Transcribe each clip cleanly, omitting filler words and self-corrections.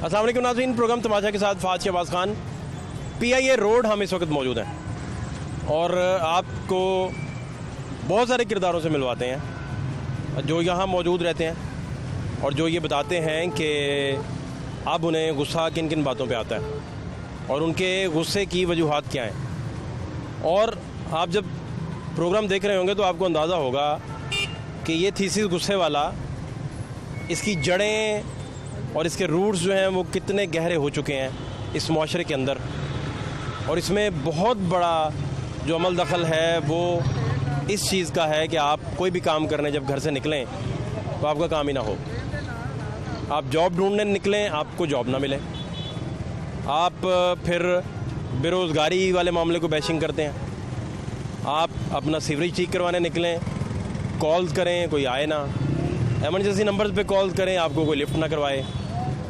अस्सलाम वालेकुम नाज़रीन, प्रोग्राम तमाशा के साथ फ़ाज़ शहबाज खान। PIA रोड हम इस वक्त मौजूद हैं और आपको बहुत सारे किरदारों से मिलवाते हैं जो यहाँ मौजूद रहते हैं और जो ये बताते हैं कि अब उन्हें गुस्सा किन किन बातों पे आता है और उनके गुस्से की वजूहात क्या हैं। और आप जब प्रोग्राम देख रहे होंगे तो आपको अंदाज़ा होगा कि ये थीसिस गुस्से वाला, इसकी जड़ें और इसके रूट्स जो हैं वो कितने गहरे हो चुके हैं इस माशरे के अंदर। और इसमें बहुत बड़ा जो अमल दखल है वो इस चीज़ का है कि आप कोई भी काम करने जब घर से निकलें तो आपका काम ही ना हो। आप जॉब ढूंढने निकलें, आपको जॉब ना मिले। आप फिर बेरोज़गारी वाले मामले को बैशिंग करते हैं। आप अपना सीवरेज ठीक करवाने निकलें, कॉल्स करें, कोई आए ना। एमरजेंसी नंबर्स पे कॉल करें, आपको कोई लिफ्ट ना करवाए।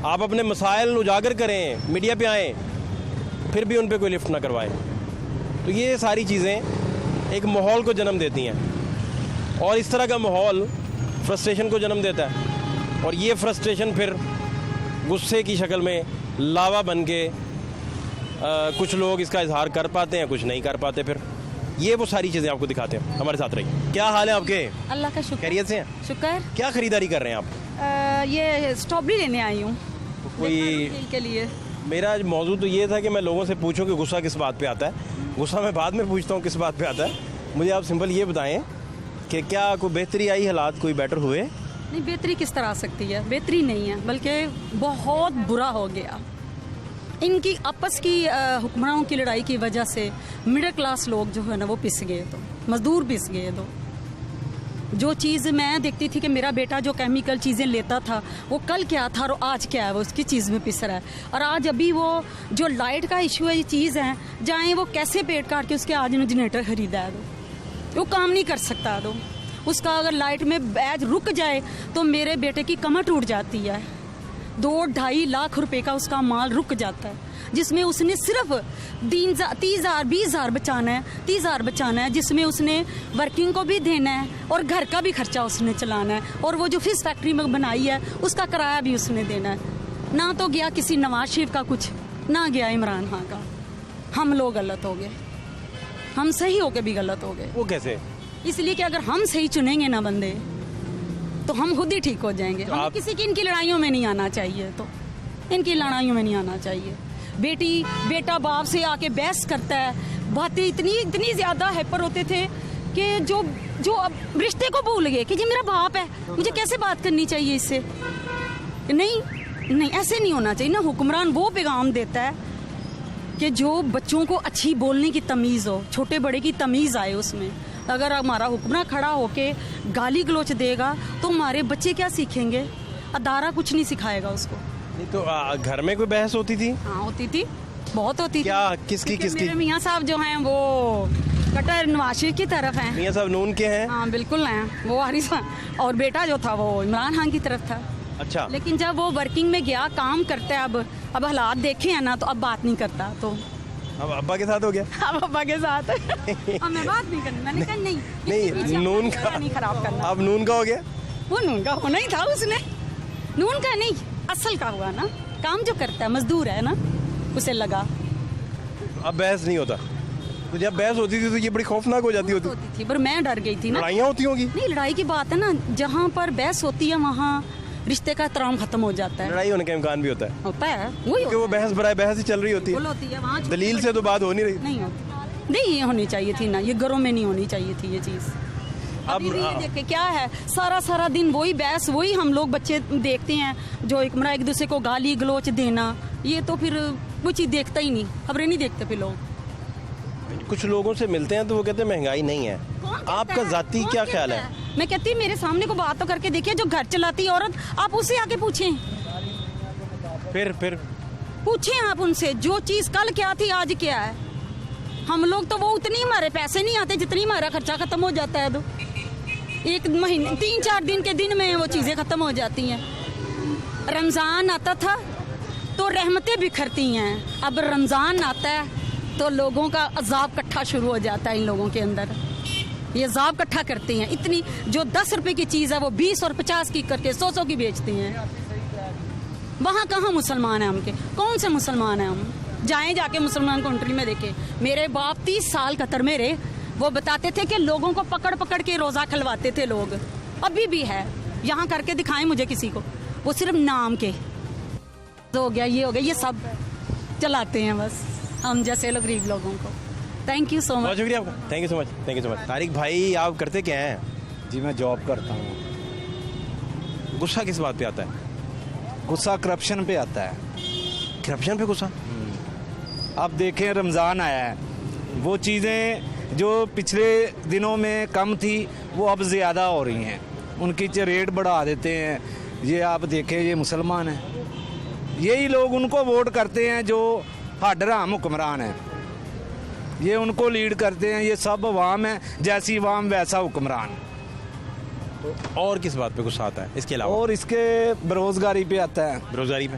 आप अपने मसाइल उजागर करें, मीडिया पे आएँ, फिर भी उन पे कोई लिफ्ट ना करवाए। तो ये सारी चीज़ें एक माहौल को जन्म देती हैं और इस तरह का माहौल फ्रस्ट्रेशन को जन्म देता है और ये फ्रस्ट्रेशन फिर गुस्से की शक्ल में लावा बन के कुछ लोग इसका इजहार कर पाते हैं, कुछ नहीं कर पाते। फिर ये वो सारी चीज़ें आपको दिखाते हैं। हमारे साथ रहिए। क्या हाल है आपके? अल्लाह का शुक्र। खैरियत से हैं? शुक्र। क्या खरीदारी कर रहे हैं आप? ये स्ट्रॉबेरी लेने आई हूँ कोई के लिए। मेरा मौजू तो ये था कि मैं लोगों से पूछूं कि गुस्सा किस बात पे आता है। गुस्सा मैं बाद में पूछता हूँ किस बात पे आता है। मुझे आप सिंपल ये बताएं कि क्या कोई बेहतरी आई, हालात कोई बेटर हुए? नहीं, बेहतरी किस तरह आ सकती है? बेहतरी नहीं है, बल्कि बहुत बुरा हो गया। इनकी आपस की हुक्मरानों की लड़ाई की वजह से मिडिल क्लास लोग जो है ना वो पिस गए, तो मजदूर पिस गए। तो जो चीज़ मैं देखती थी कि मेरा बेटा जो केमिकल चीज़ें लेता था वो कल क्या था और आज क्या है, वो उसकी चीज़ में पिस रहा है। और आज अभी वो जो लाइट का इशू है, ये चीज़ है, जाएँ वो कैसे पेट काट के उसके आज ने जनरेटर खरीदा है तो वो काम नहीं कर सकता। तो उसका अगर लाइट में बैज रुक जाए तो मेरे बेटे की कमर टूट जाती है। 2-2.5 लाख रुपए का उसका माल रुक जाता है, जिसमें उसने सिर्फ 30,000 20,000 बचाना है, 30,000 बचाना है, जिसमें उसने वर्किंग को भी देना है और घर का भी खर्चा उसने चलाना है। और वो जो फिश फैक्ट्री में बनाई है उसका किराया भी उसने देना है। ना तो गया किसी नवाज शरीफ का कुछ, ना गया इमरान खान का। हम लोग गलत हो गए, हम सही होके भी गलत हो गए। वो कैसे? इसलिए कि अगर हम सही चुनेंगे ना बंदे तो हम खुद ही ठीक हो जाएंगे। तो हमें किसी की इनकी लड़ाइयों में नहीं आना चाहिए। तो इनकी लड़ाइयों में नहीं आना चाहिए। बेटा बाप से आके बहस करता है, बातें इतनी ज्यादा हाइपर होते थे कि जो अब रिश्ते को भूल गए कि ये मेरा बाप है, मुझे कैसे बात करनी चाहिए इससे। नहीं, ऐसे नहीं होना चाहिए ना। हुक्मरान वो पैगाम देता है कि जो बच्चों को अच्छी बोलने की तमीज़ हो, छोटे बड़े की तमीज़ आए उसमें। अगर हमारा हुक्मरान खड़ा होके गाली गलोच देगा तो हमारे बच्चे क्या सीखेंगे? अदारा कुछ नहीं सिखाएगा उसको। नहीं तो घर में कोई बहस होती थी? हाँ, होती थी, बहुत होती थी। क्या? किसकी? मेरे मियाँ साहब जो हैं वो कट्टर नवाज शरीफ की तरफ हैं। मियाँ साहब नून के हैं? हाँ बिल्कुल हैं, वो हरीश। और बेटा जो था वो इमरान खान की तरफ था। अच्छा। लेकिन जब वो वर्किंग में गया, काम करता है, अब हालात देखे हैं ना, तो अब बात नहीं करता। तो अब अब्बा के साथ हो गया? अब अब्बा के साथ अब मैं बात नहीं करनी। मैंने कहा नहीं, नून का नहीं खराब करना। अब नून का हो गया? वो नून का होना ही था उसने। नून का नहीं, असल का हुआ ना। काम जो करता है, मजदूर है ना, उसे लगा। अब बहस नहीं होता? तो जब बहस होती थी तो ये बड़ी खौफनाक हो जाती होती थी, पर मैं डर गई थी ना। लड़ाइयाँ होती होगी? नहीं, लड़ाई की बात है ना, जहाँ पर बहस होती है वहाँ रिश्ते का एहतराम खत्म हो जाता है। लड़ाई होने का इम्कान भी होता है? होता है, वही क्योंकि वो बहस बराए बहस ही चल रही होती है वहाँ। दलील से तो बात हो नहीं रही। नहीं होती, नहीं होनी चाहिए थी ना, ये घरों में नहीं होनी चाहिए थी ये चीज़। अब ये देखे क्या है, सारा दिन वही बहस, वही हम लोग बच्चे देखते हैं, जो एक दूसरे को गाली गलोच देना। ये तो फिर वो चीज़ देखता ही नहीं, खबरें नहीं देखते फिर लोग। कुछ लोगों से मिलते हैं तो वो कहते हैं महंगाई नहीं है। आपका जाती क्या ख्याल है? मैं कहती हूँ मेरे सामने को बात तो करके देखिए, जो घर चलाती है औरत, आप उससे आके पूछें। फिर पूछें आप उनसे, जो चीज़ कल क्या थी आज क्या है। हम लोग तो वो उतनी, हमारे पैसे नहीं आते जितनी हमारा खर्चा खत्म हो जाता है। तो एक महीने 3-4 दिन के दिन में वो चीज़ें खत्म हो जाती हैं। रमज़ान आता था तो रहमतें बिखरती हैं, अब रमज़ान आता है तो लोगों का अजाब इकट्ठा शुरू हो जाता है। इन लोगों के अंदर ये अजाब इकट्ठा करते हैं। इतनी जो 10 रुपए की चीज़ है वो 20 और 50 की करके 100 की बेचती हैं। वहाँ कहाँ मुसलमान हैं हमके, कौन से मुसलमान हैं हम? जाएं जाके मुसलमान कंट्री में देखें। मेरे बाप 30 साल कतर में रहे, वो बताते थे कि लोगों को पकड़ पकड़ के रोज़ा खलवाते थे लोग, अभी भी है। यहाँ करके दिखाएं मुझे किसी को, वो सिर्फ नाम के हो गया, ये हो गया, ये सब चलाते हैं बस हम जैसे लोग गरीब लोगों को। Thank you so much. बहुत शुक्रिया आपका, thank you so much, thank you so much. Tariq भाई आप करते क्या हैं? जी मैं जॉब करता हूँ। गुस्सा किस बात पे आता है? गुस्सा करप्शन पे आता है। करप्शन पे गुस्सा? आप देखें रमज़ान आया है, वो चीज़ें जो पिछले दिनों में कम थी वो अब ज़्यादा हो रही हैं, उनकी रेट बढ़ा देते हैं। ये आप देखें, ये मुसलमान हैं, यही लोग उनको वोट करते हैं जो हडराम हुक्मरान हैं, ये उनको लीड करते हैं। ये सब अवाम है, जैसी अवाम वैसा हुक्मरान। और किस बात पे गुस्सा आता है इसके अलावा? और इसके बेरोज़गारी पे आता है। बेरोजगारी पे?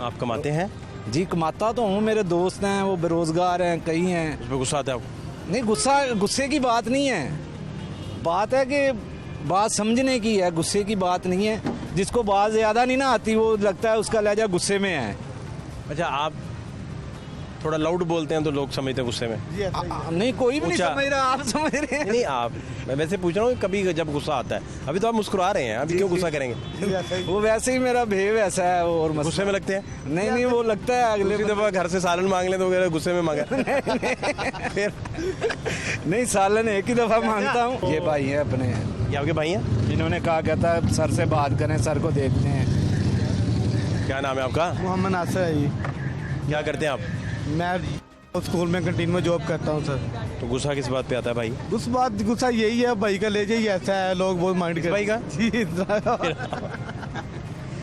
आप कमाते हैं? जी कमाता तो हूँ, मेरे दोस्त हैं वो बेरोज़गार हैं, कई हैं। उस पर गुस्सा आता है आपको? नहीं, गुस्से की बात नहीं है, बात है कि बात समझने की है, गुस्से की बात नहीं है। जिसको बात ज़्यादा नहीं ना आती वो लगता है उसका लहजा गुस्से में है। अच्छा, आप थोड़ा लाउड बोलते हैं तो लोग समझते हैं गुस्से में? नहीं, कोई भी नहीं ऊंचा। समझ रहा, आप समझ रहे हैं। नहीं, आप, मैं वैसे पूछ रहा हूँ कभी जब गुस्सा आता है, अभी तो आप मुस्कुरा रहे हैं, अभी क्यों गुस्सा करेंगे? वो वैसे ही मेरा भेव ऐसा है। और गुस्से में लगते हैं? नहीं नहीं, वो लगता है अगले दफा घर से सालन मांग ले तो वगैरह गुस्से में मांगा फिर? नहीं, सालन एक ही दफ़ा मांगता हूँ। ये भाई है अपने, ये आपके भाई हैं? इन्होंने कहा कहता है सर से बात करें, सर को देखते हैं। क्या नाम है आपका? मोहम्मद नासिर है जी। क्या करते हैं आप? मैं स्कूल में कैंटीन में जॉब करता हूँ सर। तो गुस्सा किस बात पे आता है भाई? गुस्सा यही है, भाई का ले जाइए, ऐसा है, लोग बहुत माइंड कर भाई का? जी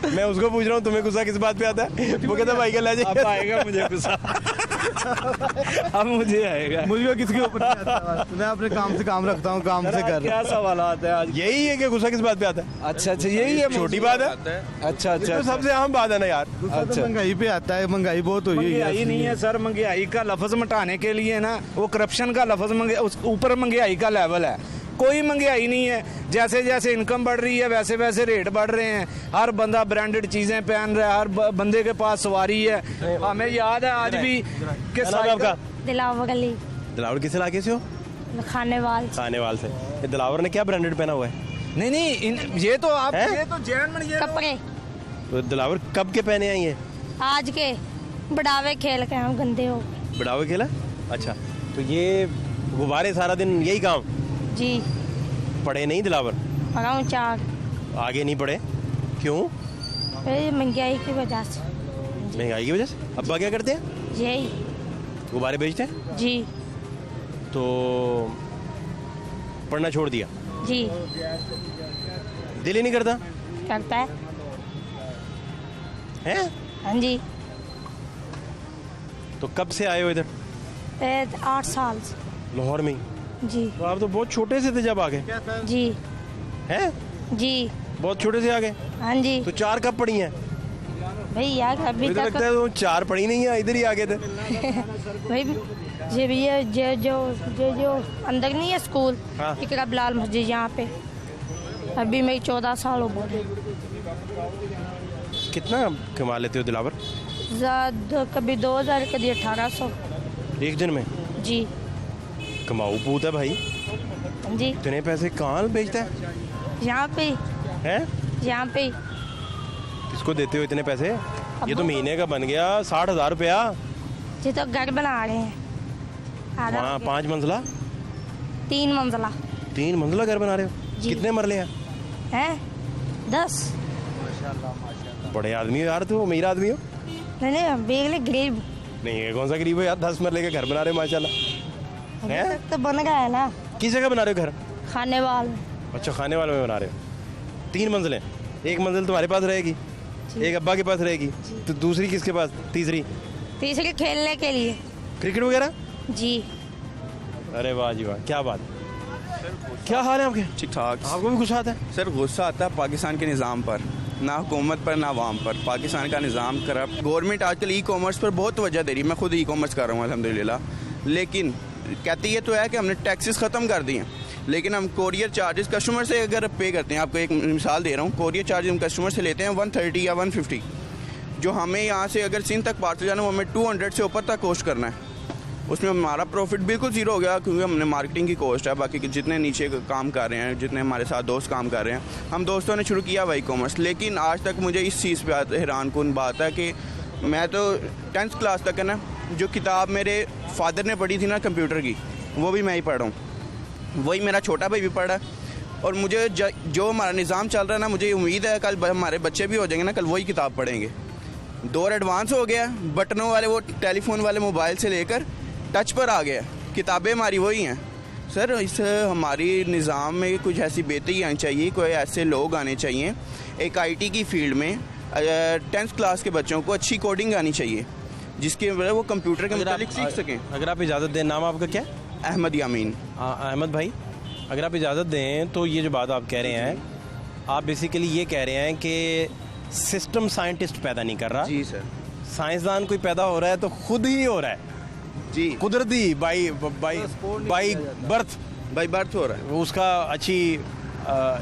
मैं उसको पूछ रहा हूँ तुम्हें गुस्सा किस बात पे आता है? वो कहता है भाई का ले अब जाइए। आएगा मुझे गुस्सा। अब मुझे आएगा। मुझे किसके ऊपर नहीं आता बस। मैं अपने काम से काम रखता हूँ, काम से कर रहा क्या सवाल आते हैं आज? यही है कि गुस्सा किस बात पे आता है? अच्छा अच्छा, यही है, छोटी बात है? अच्छा अच्छा, तो सबसे अहम बात है ना यार। हूँ। अच्छा। महंगाई पे आता है, महंगाई बहुत हुई है। महंगाई नहीं है सर, महंगाई का लफ्ज मिटाने के लिए ना वो करप्शन का लफ्ज ऊपर महंगाई का लेवल है। कोई महंगाई नहीं है, जैसे जैसे इनकम बढ़ रही है वैसे वैसे रेट बढ़ रहे हैं। हर बंदा ब्रांडेड चीजें पहन रहा है, हर बंदे के पास सवारी है। हमें याद है आज भी कि आपका दिलावर गली दिलावर किस इलाके से हो? खानेवाल खानेवाल से। ये दिलावर ने क्या ब्रांडेड पहना हुआ है? नहीं नहीं, ये तो आप हैं? ये तो जैन में ये कपड़े तो दिलावर कब के पहने हैं ये? आज के बढ़ावे खेल के हम गंदे हो गए। बिड़ावे खेला? अच्छा, तो ये गुब्बारे सारा दिन यही काम? जी पढ़े नहीं दिलावर? पढ़ा हूँ 4। आगे नहीं पढ़े? क्यों? ये महंगाई की वजह से। महंगाई की वजह से? अब्बा क्या करते हैं? यही गुब्बारे बेचते हैं? जी तो पढ़ना छोड़ दिया? जी दिल ही नहीं करता करता है। हैं? हाँ जी, तो कब से आए हो इधर? 8 साल से। लाहौर में ही? जी तो आप तो बहुत छोटे से थे जब आ गए जी हैं? जी बहुत छोटे से आ गए? हाँ जी तो 4 कब पढ़ी हैं? भैया अभी मुझे तो लगता तक है तो 4 पढ़ी नहीं है, इधर ही आ गए थे। भाई ये जो अंदर नहीं है स्कूल, हाँ। इकरा बिलाल मस्जिद यहाँ पे अभी मैं 14 साल हो बोले। कितना कमा लेते हो दिलावर कभी 2000 कभी 1800। एक दिन में? जी कमाऊ पूत है भाई, जी इतने पैसे कहाँ बेचता है? यहाँ पे हैं? यहाँ पे किसको देते हो इतने पैसे? ये तो महीने का बन गया 60,000 रुपया। जी तो घर बना रहे हैं आधा वहाँ हो गया। 5 मंजिला? 3 मंजिला 3 मंजिला घर बना रहे हो? जी। कितने मरले हैं? हैं 10। बड़े आदमी हो यार, तू अमीर आदमी हो? नहीं बेगले गरीब नहीं है, कौन सा गरीब हो यार, 10 मरले के घर बना रहे हो माशाल्लाह। अभी हैं? तक तो बन गया है ना। किस जगह बना रहे हो घर? खाने वाले अच्छा, खाने वाले में बना रहे हो। 3 मंजिलें? एक मंजिल तुम्हारे पास रहेगी, एक अब्बा के पास रहेगी, तो दूसरी किसके पास? तीसरी खेलने के लिए। क्रिकेट वगैरह? जी अरे वाह जी वाह, क्या बात। क्या हाल है आपके? ठीक ठाक। आपको भी गुस्सा आता है? सर गुस्सा आता है पाकिस्तान के निज़ाम पर, ना हुकूमत पर ना अवाम पर। पाकिस्तान का निज़ाम करप्ट। गवर्नमेंट आजकल ई कॉमर्स पर बहुत तवज्जो दे रही है, मैं खुद ई कॉमर्स कर रहा हूँ अल्हम्दुलिल्लाह, लेकिन कहती है तो है कि हमने टैक्सेस ख़त्म कर दिए, लेकिन हम कोरियर चार्जेस कस्टमर से अगर पे करते हैं, आपको एक मिसाल दे रहा हूँ, कोरियर चार्ज हम कस्टमर से लेते हैं 130 या 150, जो हमें यहाँ से अगर सिंध तक पार्सल जाना है वो हमें 200 से ऊपर तक कॉस्ट करना है। उसमें हमारा प्रॉफिट बिल्कुल ज़ीरो हो गया, क्योंकि हमने मार्केटिंग की कॉस्ट है। बाकी जितने नीचे काम कर रहे हैं, जितने हमारे साथ दोस्त काम कर रहे हैं, हम दोस्तों ने शुरू किया वही कॉमर्स। लेकिन आज तक मुझे इस चीज़ पे हैरान कुन बात है कि मैं तो 10th क्लास तक है ना, जो किताब मेरे फादर ने पढ़ी थी ना कंप्यूटर की, वो भी मैं ही पढ़ रहा हूँ, वही मेरा छोटा भाई भी पढ़ रहा है। और मुझे जो हमारा निज़ाम चल रहा है ना, मुझे उम्मीद है कल हमारे बच्चे भी हो जाएंगे ना, कल वही किताब पढ़ेंगे। दौर एडवांस हो गया, बटनों वाले वो टेलीफोन वाले मोबाइल से लेकर टच पर आ गया, किताबें हमारी वही हैं। सर इस हमारी निज़ाम में कुछ ऐसी बेहतरी आनी चाहिए, कोई ऐसे लोग आने चाहिए एक आईटी की फील्ड में 10th क्लास के बच्चों को अच्छी कोडिंग आनी चाहिए, जिसके वजह वो कंप्यूटर के मुताबिक सीख सकें। अगर आप इजाज़त दें, नाम आपका क्या है? अहमद यामीन। अहमद भाई, अगर आप इजाज़त दें तो ये जो बात आप कह रहे हैं, आप बेसिकली ये कह रहे हैं कि सिस्टम साइंटिस्ट पैदा नहीं कर रहा। जी सर। साइंसदान कोई पैदा हो रहा है तो खुद ही हो रहा है जी, कुदरती बाई बर्थ हो रहा है। उसका अच्छी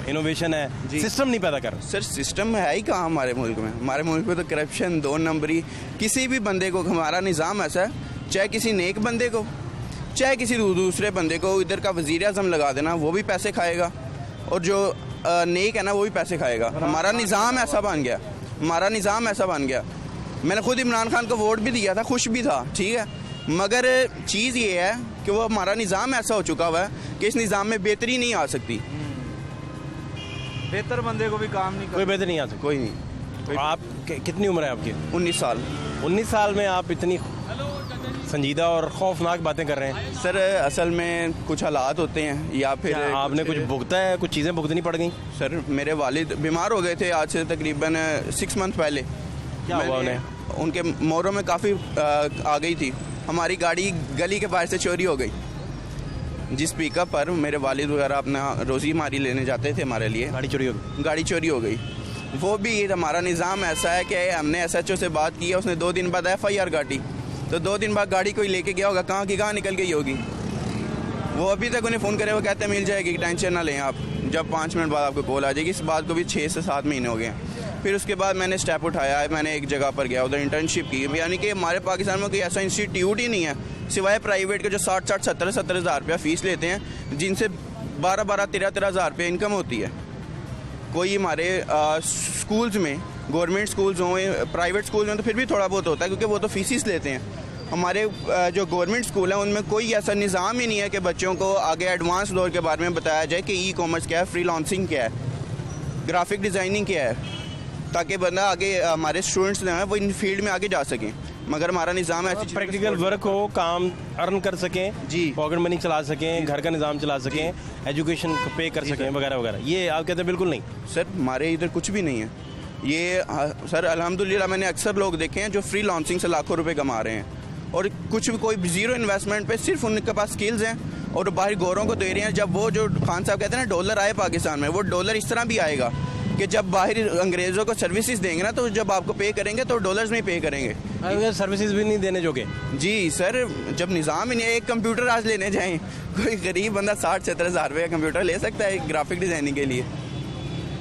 इनोवेशन है, सिस्टम नहीं पैदा कर। सर सिस्टम है ही कहाँ हमारे मुल्क में? हमारे मुल्क में तो करप्शन, 2 नंबरी। किसी भी बंदे को, हमारा निज़ाम ऐसा है, चाहे किसी नेक बंदे को, चाहे किसी दूसरे बंदे को इधर का वज़ीर आज़म लगा देना, वो भी पैसे खाएगा, और जो नेक है ना वो भी पैसे खाएगा। हमारा निज़ाम ऐसा बन गया, हमारा निज़ाम ऐसा बन गया। मैंने खुद इमरान खान को वोट भी दिया था, खुश भी था, ठीक है, मगर चीज़ ये है कि वो हमारा निज़ाम ऐसा हो चुका हुआ है कि इस निज़ाम में बेहतरी नहीं आ सकती। बेहतर बंदे को भी काम नहीं कोई बेहतर नहीं आ सकता। कोई नहीं। आप कितनी उम्र है आपकी? 19 साल। 19 साल में आप इतनी संजीदा और खौफनाक बातें कर रहे हैं? सर असल में कुछ हालात होते हैं, या फिर आपने कुछ भुगता है, कुछ चीज़ें भुगतनी पड़ गई? सर मेरे वालिद बीमार हो गए थे आज से तकरीबन 6 मंथ पहले। क्या हुआ उन्हें? उनके मोरों में काफ़ी आ गई थी। हमारी गाड़ी गली के बाहर से चोरी हो गई, जिस पिकअप पर मेरे वालिद वगैरह अपना रोज़ी मारी लेने जाते थे हमारे लिए, गाड़ी चोरी हो गई। गाड़ी चोरी हो गई। वो भी हमारा निज़ाम ऐसा है कि हमने SHO से बात की है, उसने 2 दिन बाद FIR काटी, तो 2 दिन बाद गाड़ी कोई लेके गया होगा, कहाँ की कहाँ निकल गई होगी। वो अभी तक उन्हें फ़ोन करे, वो कहते हैं मिल जाएगी, टेंशन ना लें आप, जब 5 मिनट बाद आपको कॉल आ जाएगी। इस बात को भी 6 से 7 महीने हो गए हैं। फिर उसके बाद मैंने स्टेप उठाया है, मैंने एक जगह पर गया, उधर इंटर्नशिप की। यानी कि हमारे पाकिस्तान में कोई ऐसा इंस्टीट्यूट ही नहीं है सिवाय प्राइवेट के, जो 60-60, 70-70 हज़ार रुपया फ़ीस लेते हैं, जिनसे 12-12, 13-13 हज़ार रुपये इनकम होती है। कोई हमारे स्कूल्स में, गवर्नमेंट स्कूल्स हों, प्राइवेट स्कूल्स में, तो फिर भी थोड़ा बहुत होता है, क्योंकि वो तो फीसिस लेते हैं। हमारे जो गवर्नमेंट स्कूल हैं उनमें कोई ऐसा निज़ाम ही नहीं है कि बच्चों को आगे एडवांस दौर के बारे में बताया जाए कि ई-कॉमर्स क्या है, फ्रीलांसिंग क्या है, ग्राफिक डिज़ाइनिंग क्या है, ताकि बंदा आगे, हमारे स्टूडेंट्स जो हैं वो इन फील्ड में आगे जा सकें। मगर हमारा निज़ाम है प्रैक्टिकल वर्क हो, काम अर्न कर सकें जी, पॉकेट मनी चला सकें, घर का निज़ाम चला सकें, एजुकेशन पे कर सकें वगैरह वगैरह। ये आप कहते हैं बिल्कुल नहीं? सर हमारे इधर कुछ भी नहीं है ये। सर अल्हम्दुलिल्लाह मैंने अक्सर लोग देखे हैं जो फ्री लॉन्चिंग से लाखों रुपए कमा रहे हैं, और कुछ भी कोई ज़ीरो इन्वेस्टमेंट पे, सिर्फ उनके पास स्किल्स हैं और बाहर गोरों को दे रहे हैं। जब वो जो खान साहब कहते हैं ना डॉलर आए पाकिस्तान में, वो डॉलर इस तरह भी आएगा कि जब बाहर अंग्रेज़ों को सर्विसेज देंगे ना, तो जब आपको पे करेंगे तो डॉलर्स में पे करेंगे। सर्विसेज भी नहीं देने जोगे? जी सर, जब निज़ाम ही नहीं है। एक कंप्यूटर आज लेने जाएं, कोई गरीब बंदा 60-70 हज़ार रुपये का कंप्यूटर ले सकता है ग्राफिक डिज़ाइनिंग के लिए?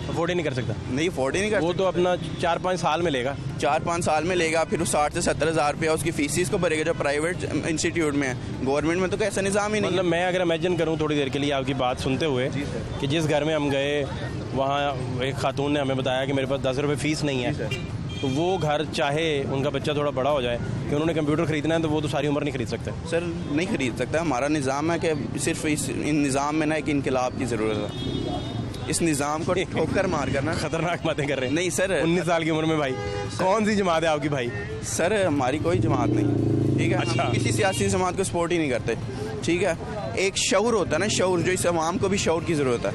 अफोर्ड ही नहीं कर सकता। नहीं, अफोर्ड ही नहीं कर वो तो अपना 4-5 साल में लेगा, 4-5 साल में लेगा, फिर वो 60 से 70 हज़ार रुपया उसकी फीसिस को भरेगा, जो प्राइवेट इंस्टीट्यूट में है। गवर्नमेंट में तो कैसा निज़ाम ही नहीं। मतलब मैं अगर इमेजिन करूं थोड़ी देर के लिए आपकी बात सुनते हुए कि जिस घर में हम गए, वहाँ एक खातून ने हमें बताया कि मेरे पास 10 रुपये फ़ीस नहीं है, तो वो घर चाहे उनका बच्चा थोड़ा बड़ा हो जाए कि उन्होंने कंप्यूटर ख़रीदना है, तो वो तो सारी उम्र नहीं खरीद सकते। सर नहीं खरीद सकता। हमारा निज़ाम है कि सिर्फ इन निज़ाम में ना एक इनकलाब की ज़रूरत है। इस निज़ाम को ठोकर मार करना। खतरनाक बातें कर रहे हैं। नहीं सर, 19 साल की उम्र में भाई, कौन सी जमात है आपकी भाई? सर हमारी कोई जमात नहीं, ठीक है। अच्छा। हम किसी सियासी जमात को सपोर्ट ही नहीं करते, ठीक है। एक शऊर होता है ना, शऊर, जो इस अवाम को भी शऊर की ज़रूरत है।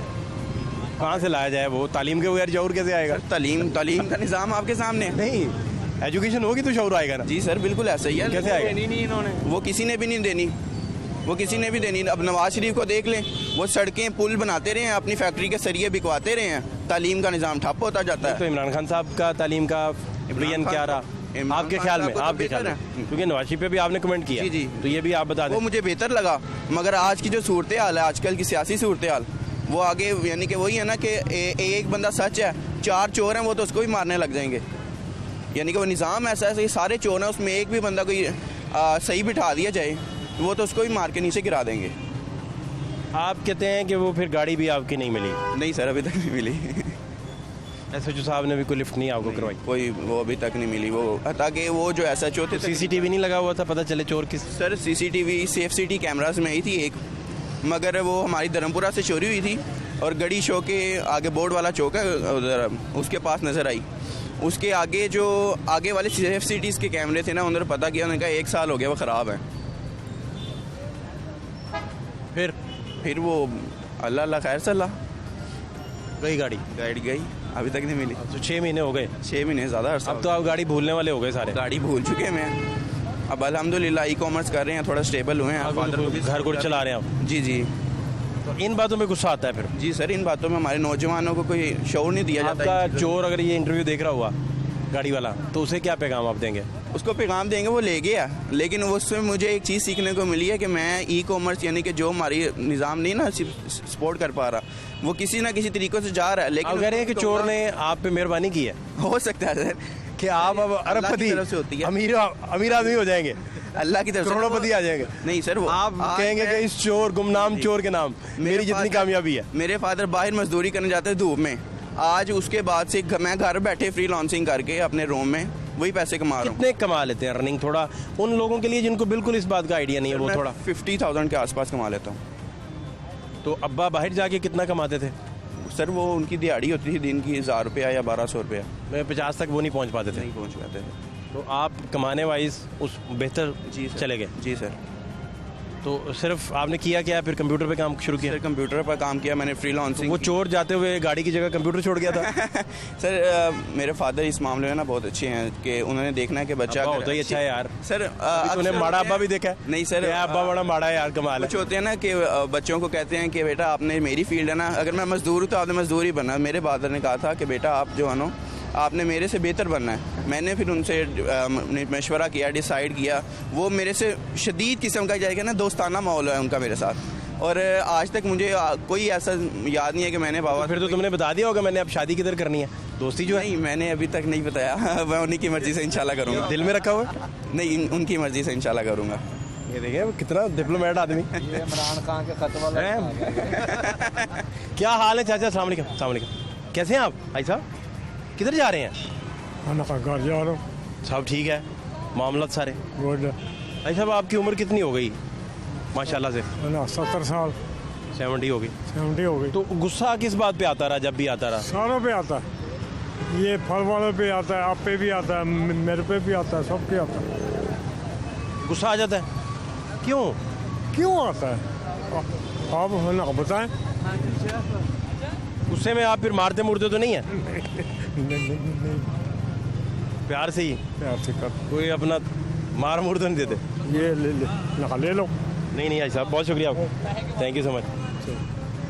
कहाँ से लाया जाए वो? तालीम के बगैर शऊर कैसे आएगा? तालीम का निज़ाम आपके सामने है। नहीं, एजुकेशन होगी तो शऊर आएगा ना। जी सर, बिल्कुल ऐसा ही है। कैसे आएगा? नहीं इन्होंने, वो किसी ने भी नहीं देनी, वो किसी ने भी देनी। अब नवाज शरीफ को देख लें, वो सड़कें पुल बनाते रहे हैं, अपनी फैक्ट्री के सरिये बिकवाते रहे हैं, तालीम का निज़ाम ठप होता जाता है। तो इमरान खान साहब का तालीम का प्लान क्या रहा आपके ख्याल में? आपके ख्याल में, क्योंकि नवाज शरीफ पे भी आपने कमेंट किया। जी जी, तो ये भी आप बता दें। वो मुझे बेहतर लगा, मगर आज की जो सूरत हाल है, आजकल की सियासी सूरत हाल, वो आगे यानी कि वही है ना कि एक बंदा सच है, 4 चोर हैं, वो तो उसको भी मारने लग जाएंगे। यानी कि वो निज़ाम ऐसा है, सारे चोर हैं, उसमें एक भी बंदा कोई सही बिठा दिया जाए वो तो उसको भी मार के नीचे गिरा देंगे। आप कहते हैं कि वो फिर गाड़ी भी आपकी नहीं मिली? नहीं सर, अभी तक नहीं मिली। SHO साहब ने भी कोई लिफ्ट नहीं आपको करवाई? कोई वो अभी तक नहीं मिली। वो ताकि वो जो SHO थे CCTV नहीं लगा हुआ था, पता चले चोर किस? Sir CCTV safe city cameras में आई थी एक, मगर वो हमारी धर्मपुरा से चोरी हुई थी और गड़ी शो के आगे बोर्ड वाला चौक है उधर, उसके पास नज़र आई। उसके आगे जो आगे वाले सेफ सिटीज़ के कैमरे थे ना, उन्होंने पता किया, उन्होंने कहा 1 साल हो गया वो ख़राब है। फिर वो अल्लाह अल्लाह खैर सल्ला गई गाड़ी गई, अभी तक नहीं मिली। तो 6 महीने हो गए? 6 महीने ज़्यादा अर्सा। अब तो आप गाड़ी भूलने वाले हो गए सारे? गाड़ी भूल चुके हैं मैं। अब अल्हम्दुलिल्लाह ई-कॉमर्स कर रहे हैं, थोड़ा स्टेबल हुए हैं। घर को चला रहे हैं आप? जी जी। तो इन बातों में गुस्सा आता है फिर? जी सर, इन बातों में हमारे नौजवानों को कोई शौर नहीं दिया जाता। आपका चोर अगर ये इंटरव्यू देख रहा हुआ गाड़ी वाला, तो उसे क्या पैगाम आप देंगे? उसको पैगाम देंगे वो ले गया, लेकिन उसमें मुझे एक चीज़ सीखने को मिली है कि मैं ई-कॉमर्स यानी कि जो हमारी निज़ाम नहीं ना सपोर्ट कर पा रहा, वो किसी ना किसी तरीक़ों से जा रहा है। लेकिन आप कह रहे हैं कि चोर ने आप पे मेहरबानी की है? हो सकता है सर कि आप अब अरबपति, तरफ से होती है, अमीर आदमी हो जाएंगे, अल्लाह की तरफ से करोड़पति आ जाएंगे। नहीं सर, वो आप कहेंगे कि इस चोर, गुमनाम चोर के नाम मेरी जितनी कामयाबी है। मेरे फादर बाहर मजदूरी करने जाते हैं धूप में, आज उसके बाद से मैं घर बैठे फ्रीलांसिंग करके अपने रूम में वही पैसे कमा रहा हूँ। कितने कमा लेते हैं रनिंग? थोड़ा उन लोगों के लिए जिनको बिल्कुल इस बात का आइडिया नहीं है, वो थोड़ा 50,000 के आसपास कमा लेता हूँ। तो अब्बा बाहर जाके कितना कमाते थे? सर वो उनकी दिहाड़ी होती थी दिन की 1000 रुपया या 1200 रुपया। मैं 50 तक वो नहीं पहुंच पाते थे? नहीं पहुँच पाते थे। तो आप कमाने वाइज उस बेहतर जी सर। चले गए? जी सर। तो सिर्फ आपने किया क्या, फिर कंप्यूटर पे काम शुरू किया? सर कंप्यूटर पर काम किया मैंने, फ्रीलांसिंग। वो चोर जाते हुए गाड़ी की जगह कंप्यूटर छोड़ गया था? सर मेरे फादर इस मामले में ना बहुत अच्छे हैं कि उन्होंने देखना है कि बच्चा अब्बा होता ही अच्छा है यार। सर तूने माड़ा अब्बा भी देखा है? नहीं सर, अब्बा बड़ा माड़ा है यार, कमाल है। कुछ होते हैं ना कि बच्चों को कहते हैं कि बेटा आपने, मेरी फील्ड है ना, अगर मैं मजदूर हूँ तो आपने मजदूर ही बनना। मेरे फादर ने कहा था कि बेटा आप जो है ना, आपने मेरे से बेहतर बनना है। मैंने फिर उनसे मशवरा किया, डिसाइड किया। वो मेरे से शदीद किस्म का जाएगा ना दोस्ताना माहौल है उनका मेरे साथ, और आज तक मुझे कोई ऐसा याद नहीं है कि मैंने बाबा। फिर तो तुमने बता दिया होगा मैंने अब शादी किधर करनी है, दोस्ती जो है? नहीं, मैंने अभी तक नहीं बताया। मैं उन्हीं की मर्जी से इंशाल्लाह करूँगा। दिल में रखा हुआ? नहीं, उनकी मर्जी से इंशाल्लाह करूँगा। ये देखिए कितना डिप्लोमेट आदमी। इमरान खान के खत वाला। क्या हाल है चाचा? अस्सलाम वालेकुम। अस्सलाम वालेकुम। कैसे हैं आप भाई साहब? किधर जा रहे हैं? घर जा रहा हूँ। सब ठीक है, मामला सारे गुड। भाई साहब आपकी उम्र कितनी हो गई माशाल्लाह से? 70 साल 70 हो गई। 70 हो गई। तो गुस्सा किस बात पे आता रहा जब भी आता रहा? सारों पे आता है, ये फल वालों पे आता है, आप पे भी आता है, मेरे पे भी आता है, सब पे आता है। गुस्सा आ जाता है? क्यों क्यों आता है आप ना बताएं। गुस्से में आप फिर मारते मुड़ते तो नहीं है? नहीं, प्यार से ही? प्यार से कर। कोई अपना मार मुड़ तो नहीं देते? ये ले लो। नहीं भाई साहब, बहुत शुक्रिया आपको, थैंक यू सो मच।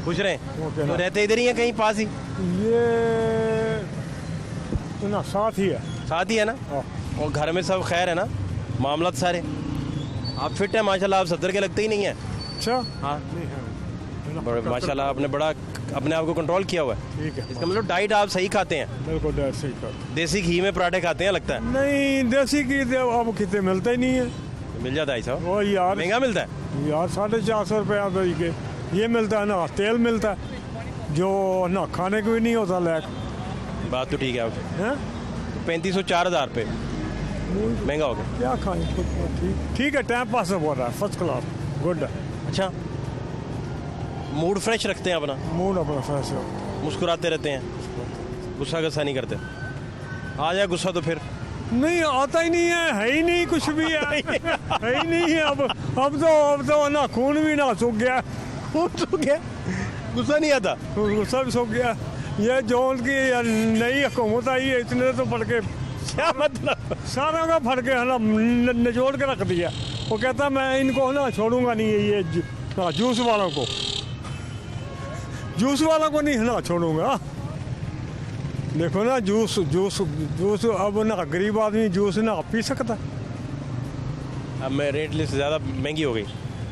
खुश रहें। ओके। तो रहते इधर ही हैं कहीं पास ही? ये ना साथ ही है। साथ ही है ना? और घर में सब खैर है ना, मामला सारे? आप फिट हैं माशाल्लाह, आप 70 के लगते ही नहीं है। अच्छा हाँ माशाल्लाह, आपने बड़ा अपने आप को कंट्रोल किया हुआ है। ठीक है, इसका मतलब डाइट आप सही खाते हैं? बिल्कुल डाइट सही कर। देसी घी में पराठे खाते हैं लगता है? नहीं, देसी घी अब कितने मिलता ही नहीं है। मिल जाता है साहब? वो यार महंगा मिलता है यार, 450 रुपया के ये मिलता है ना, तेल मिलता है जो ना खाने को भी नहीं होता लायक। बात तो ठीक है आपकी। हैं 3500 4000 रुपये महंगा हो गया। क्या खाएं? ठीक है, टाइम पास हो रहा है, फर्स्ट क्लास, गुड है। अच्छा, मूड फ्रेश रखते हैं अपना? मूड अपना फ्रेश हो, मुस्कुराते रहते हैं, गुस्सा गस्सा नहीं करते? आ जाए गुस्सा तो फिर नहीं आता ही नहीं है ही नहीं, कुछ भी है ही नहीं है। अब तो ना खून भी ना सूख गया। सूख गया, गुस्सा नहीं आता? गुस्सा भी सूख गया। ये जो उनकी नई हुकूमत आई है, इतने तो पढ़ के क्या मतलब? सारा का फट के है ना निचोड़ के रख दिया। वो कहता मैं इनको ना छोड़ूंगा नहीं, ये जूस वालों को नहीं ना छोड़ूंगा। देखो ना, जूस अब ना गरीब आदमी जूस ना पी सकता। अब मैं रेट लिस्ट ज़्यादा महंगी हो गई।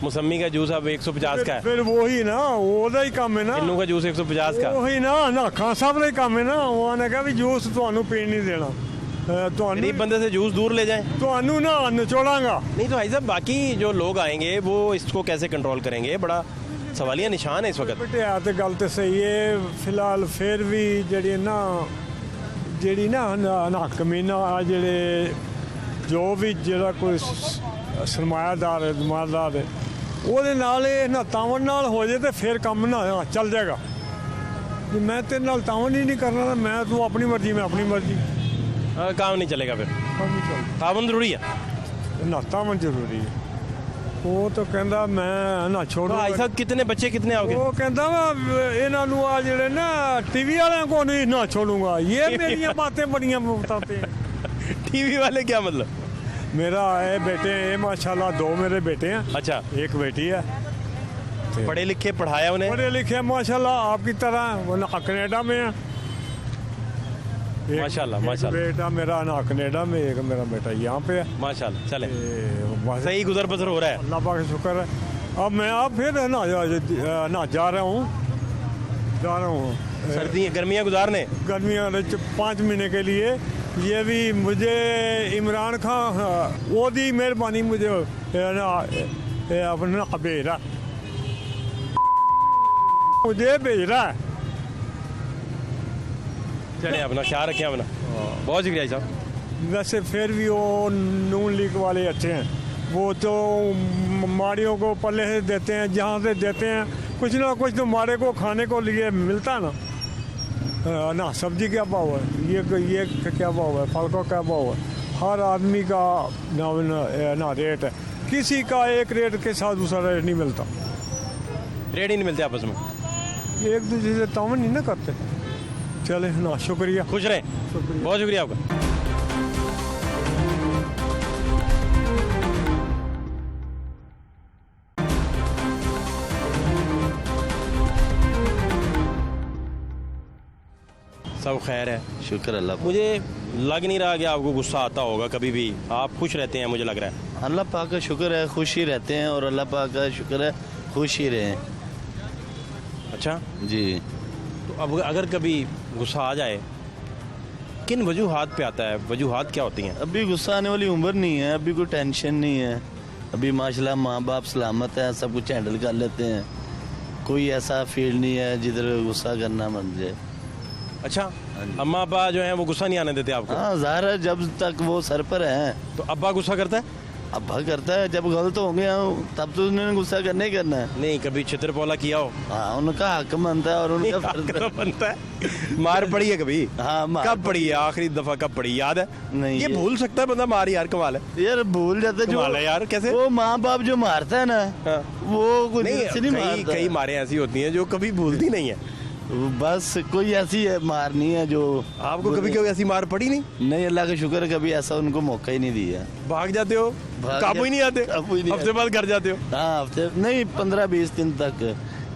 मौसमी का जूस अब 150 का है। फिर वही ना, वो ही काम है ना। किन्नू का जूस 150 का। वही ना खान साहब का ही काम है ना। वो ने कहा भी जूस ਤੁਹਾਨੂੰ ਪੀਣ नहीं देना। ਤੁਹਾਨੂੰ गरीब बंदे से जूस दूर ले जाएं। ਤੁਹਾਨੂੰ ਨਾ ਨਿਚੋੜਾਂਗਾ। नहीं तो भाई साहब बाकी जो लोग आएंगे वो इसको कैसे कंट्रोल करेंगे, बड़ा सवालिया निशान है इस वक्त। ਬੇਟੇ ਆ ਤੇ ਗੱਲ ਤੇ ਸਹੀ ਹੈ। ਫਿਲਹਾਲ ਫਿਰ ਵੀ ਜਿਹੜੀ ਨਾ ਕਮੀਨਾ ਆ ਜਿਹੜੇ ਜੋ ਵੀ ਜਿਹੜਾ ਕੋਈ ਸਰਮਾਇਆਦਾਰ ਹੈ, ਦਿਮਾਗਦਾਰ ਹੈ, ਉਹਦੇ ਨਾਲ ਇਹ ਨਾ ਤਾਵਨ ਨਾਲ ਹੋ ਜੇ ਤੇ ਫਿਰ ਕੰਮ ਨਾ ਚੱਲ ਜਾਏਗਾ। ਜੇ ਮੈਂ ਤੇਰੇ ਨਾਲ ਤਾਵਨ ਹੀ ਨਹੀਂ ਕਰਨਾ ਤਾਂ ਮੈਂ ਤੂੰ ਆਪਣੀ ਮਰਜ਼ੀ, ਮੈਂ ਆਪਣੀ ਮਰਜ਼ੀ, काम नहीं चलेगा फिर। ਕੰਮ ਨਹੀਂ ਚੱਲਦਾ। ताबन जरूरी है। ਨਾ ਤਾਵਨ ਜ਼ਰੂਰੀ ਹੈ। ਉਹ ਤਾਂ ਕਹਿੰਦਾ ਮੈਂ ਨਾ तो ਛੋੜੋ। भाई साहब कितने बच्चे कितने आओगे? ਉਹ ਕਹਿੰਦਾ ਵਾ ਇਹਨਾਂ ਨੂੰ ਆ ਜਿਹੜੇ ਨਾ ਟੀਵੀ ਵਾਲਿਆਂ ਕੋ ਨਹੀਂ ਨਾ ਛੋੜੂੰਗਾ। ਇਹ ਮੇਰੀਆਂ ਬਾतें ਬੜੀਆਂ बताते हैं। टीवी वाले क्या मतलब? मेरा है बेटे है माशाल्लाह, 2 मेरे बेटे हैं, अच्छा, 1 बेटी है। पढ़े लिखे पढ़ाया उन्हें? पढ़े लिखे माशाल्लाह आपकी तरह, वो ना कनाडा में है। माशाल्लाह, एक माशाल्लाह। बेटा मेरा ना कनाडा में, एक मेरा बेटा यहाँ पे है। माशाल्लाह, चले बस सही गुजर बसर हो रहा है। अल्लाह पाक का शुक्र है। अब मैं अब फिर ना जा रहा हूँ सर्दी गर्मियाँ गुजारने। गर्मियों में 5 महीने के लिए। ये भी मुझे इमरान खान वो दी मेहरबानी मुझे अपना भेज रहा, मुझे भेज रहा है। चले अपना ख्याल रखें अपना। बहुत शुक्रिया साहब। वैसे फिर भी वो नून लीग वाले अच्छे हैं। वो तो माड़ियों को पल्ले से देते हैं, जहाँ से देते हैं कुछ ना कुछ तो माड़े को खाने को लिए मिलता ना। ना सब्जी क्या भाव है, ये क्या भाव है, फल का क्या भाव है, हर आदमी का ना रेट है। किसी का एक रेट के साथ दूसरा रेट नहीं मिलता। रेट ही नहीं मिलते आपस में। एक दूसरे से तावन नहीं ना करते। चले ना, शुक्रिया। खुश रहें। बहुत शुक्रिया आपका। सब खैर है? शुक्र अल्लाह पाक। मुझे लग नहीं रहा कि आपको गुस्सा आता होगा कभी भी। आप खुश रहते हैं मुझे लग रहा है। अल्लाह पाक का शुक्र है, खुश ही रहते हैं और अल्लाह पाक का शुक्र है खुश ही रहें। अच्छा, जी। तो अब अगर कभी गुस्सा आ जाए किन वजूहात पे आता है? वजूहात क्या होती हैं? अभी गुस्सा आने वाली उम्र नहीं है, अभी कोई टेंशन नहीं है। अभी माशाल्लाह माँ बाप सलामत है, सब कुछ हैंडल कर लेते हैं। कोई ऐसा फील्ड नहीं है जिधर गुस्सा करना बन जाए। अच्छा, अम्मा अब्बा जो हैं वो गुस्सा नहीं आने देते आपको? हाँ, ज़ाहिर है जब तक वो सर पर हैं। तो अब्बा गुस्सा करता है? अब्बा करता है, जब गलत हो गया तब तो उन्होंने गुस्सा करना ही करना है। नहीं, कभी छित्रपोला किया हो? हाँ, उनका हक बनता है और उनका फर्ज है। बनता है। मार पड़ी है कभी? हाँ, मार कब पड़ी है? आखिरी दफा कब पड़ी याद है? नहीं, ये भूल सकता है बंदा मार? यार कमाल है यार, भूल जाते जो कमाल है यार। कैसे? वो माँ बाप जो मारता है ना, हाँ। वो कुछ नहीं, से नहीं मारता। कई मारें ऐसी होती हैं जो कभी भूलती नहीं है। बस कोई ऐसी है मार नहीं है जो आपको कभी कोई ऐसी मार पड़ी नहीं? नहीं, अल्लाह का शुक्र है कभी ऐसा उनको मौका ही नहीं दिया। भाग जाते हो? भाग काबू ही नहीं आते? काबू ही नहीं हफ्ते बाद घर जाते हो? हाँ, हफ्ते नहीं, 15-20 दिन तक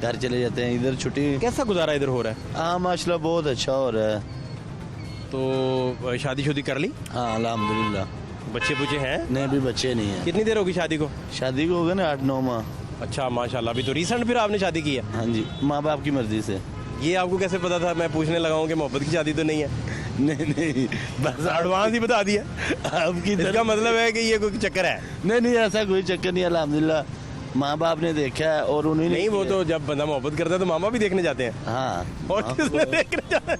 घर चले जाते हैं। इधर छुट्टी। कैसा गुजारा इधर हो रहा है? हाँ, माशाल्लाह बहुत अच्छा हो रहा है। तो शादी शुदी कर ली? हाँ, अल्हम्दुलिल्लाह। बच्चे बुच्चे हैं? नहीं, अभी बच्चे नहीं है। कितनी देर होगी शादी को? शादी को हो गया ना 8-9 माह। अच्छा, माशाल्लाह। अभी तो रिसेंट फिर आपने शादी की है? हाँ जी, माँ बाप की मर्जी से। ये आपको कैसे पता था? मैं पूछने लगा हूँ कि मोहब्बत की शादी तो नहीं है। नहीं, बस एडवांस ही बता दिया। आपकी इसका मतलब है कि ये कोई चक्कर है? नहीं, ऐसा कोई चक्कर नहीं, अल्हम्दुलिल्लाह। माँ बाप ने देखा है और उन्होंने नहीं, वो तो जब बंदा मोहब्बत करता है तो मामा भी देखने जाते हैं। हाँ। और किसने देखने जाना है?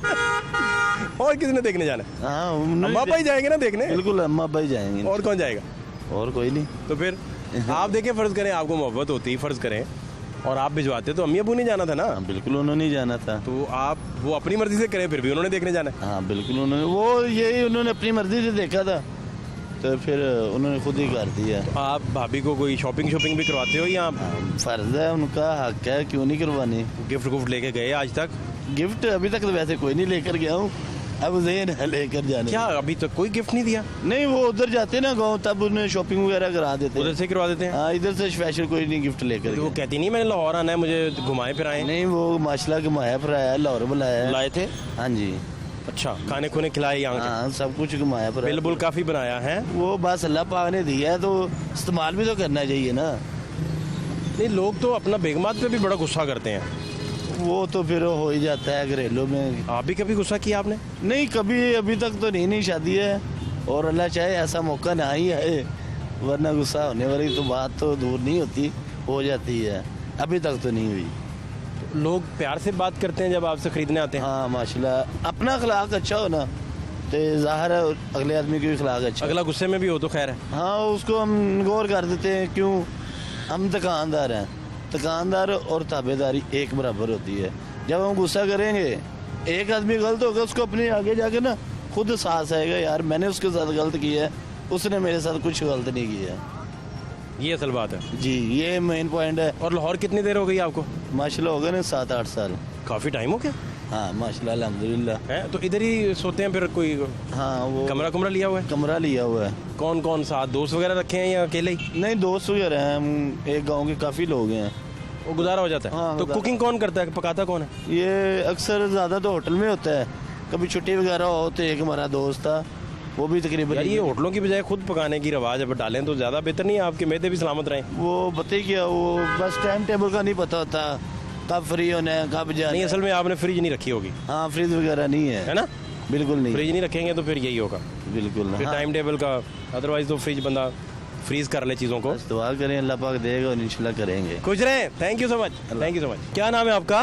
और किसने देखने जाना है? हाँ, अम्मा पाई जाएंगे ना देखने? बिल्कुल, अम्मा भाई जाएंगे। और कौन जाएगा? और कोई नहीं। तो फिर आप देखें, फर्ज करें आपको मोहब्बत होती, फर्ज करें और आप भिजवाते तो अम्मी अबू नहीं जाना था ना? हाँ, बिल्कुल उन्होंने नहीं जाना था। तो आप वो अपनी मर्जी से करें, फिर भी उन्होंने देखने जाना है। हाँ, बिल्कुल उन्होंने उन्होंने अपनी मर्जी से देखा था तो फिर उन्होंने खुद ही कर दिया। तो आप भाभी को कोई शॉपिंग भी करवाते हो या फर्ज है, उनका हक है, क्यों नहीं करवानी। गिफ्ट लेके गए आज तक? गिफ्ट अभी तक तो वैसे कोई नहीं लेकर गया हूँ, अब ज़हन है लेकर जाने। क्या अभी तक कोई गिफ्ट नहीं दिया? नहीं, वो उधर जाते ना गाँव, तब उन्हें शॉपिंग वगैरह करा देते। उधर से करवा देते हैं? हाँ, इधर से स्पेशल कोई नहीं गिफ्ट लेकर तो वो गया। कहती नहीं मैंने लाहौर आना है, मुझे घुमाए फिराए? नहीं, वो माशाल्लाह घुमाया फिराया, लाहौर बुलाया। लाए थे? हाँ जी। अच्छा, खाने खुने खिलाए यहाँ के? हाँ, सब कुछ घुमाया फिराया। बिल बुल काफी बनाया है? वो बस अल्लाह पाक ने दिया है तो इस्तेमाल भी तो करना चाहिए ना। नहीं, लोग तो अपना बेगमात पे भी बड़ा गुस्सा करते हैं। वो तो फिर हो ही जाता है घरेलू में। आप भी कभी गुस्सा किया आपने? नहीं, कभी अभी तक तो नहीं शादी है, और अल्लाह चाहे ऐसा मौका ना ही आए, वरना गुस्सा होने वाली तो बात तो दूर नहीं होती, हो जाती है। अभी तक तो नहीं हुई। लोग प्यार से बात करते हैं जब आपसे खरीदने आते हैं? हाँ माशाल्लाह, अपना अखलाक अच्छा हो ना तो जाहिर है अगले आदमी की भी अखलाक अच्छा। अगला गुस्से में भी हो तो खैर है। हाँ, उसको हम गौर कर देते हैं। क्यों? हम दुकानदार हैं, दुकानदार और ताबेदारी एक बराबर होती है। जब हम गुस्सा करेंगे, एक आदमी गलत होगा, उसको अपने आगे जाके ना खुद एहसास आएगा, यार मैंने उसके साथ गलत किया है, उसने मेरे साथ कुछ गलत नहीं किया है। ये असल बात है जी, ये मेन पॉइंट है। और लाहौर कितनी देर हो गई आपको? माशाल्लाह हो गए ना 7-8 साल। काफ़ी टाइम हो गया हाँ माशाल्लाह, अल्हम्दुलिल्लाह। है। तो इधर ही सोते हैं फिर? कोई हाँ, वो कमरा लिया हुआ है? कमरा लिया हुआ है। कौन कौन साथ दोस्त वगैरह रखे हैं या अकेले ही? नहीं, दोस्त वगैरह हैं, हम एक गांव के काफ़ी लोग हैं। वो गुजारा हो जाता है? हाँ, तो गुजारा। कुकिंग कौन करता है, पकाता कौन है? ये अक्सर ज़्यादा तो होटल में होता है, कभी छुट्टी वगैरह हो तो एक हमारा दोस्त था, वो भी तकरीबन। यार ये होटलों की बजाय खुद पकाने की रवाज अब डालें तो ज़्यादा बेहतर नहीं है? आपके मैदे भी सलामत रहें। वो बताइए क्या, वो बस टाइम टेबल का नहीं पता होता, कब फ्री होना है, कब जाना नहीं, है। असल में आपने फ्रिज नहीं रखी होगी, हाँ, फ्रिज वगैरह नहीं है, है ना? बिल्कुल नहीं। फ्रिज नहीं रखेंगे तो फिर यही होगा, बिल्कुल फिर हाँ। टाइम टेबल का। अदरवाइज तो फ्रिज बंदा फ्रीज कर ले चीज़ों को। बस दुआ करें, अल्लाह पाक देगा और इंशाल्लाह करेंगे। खुश रहें। Thank you so much, thank you so much. क्या नाम है आपका?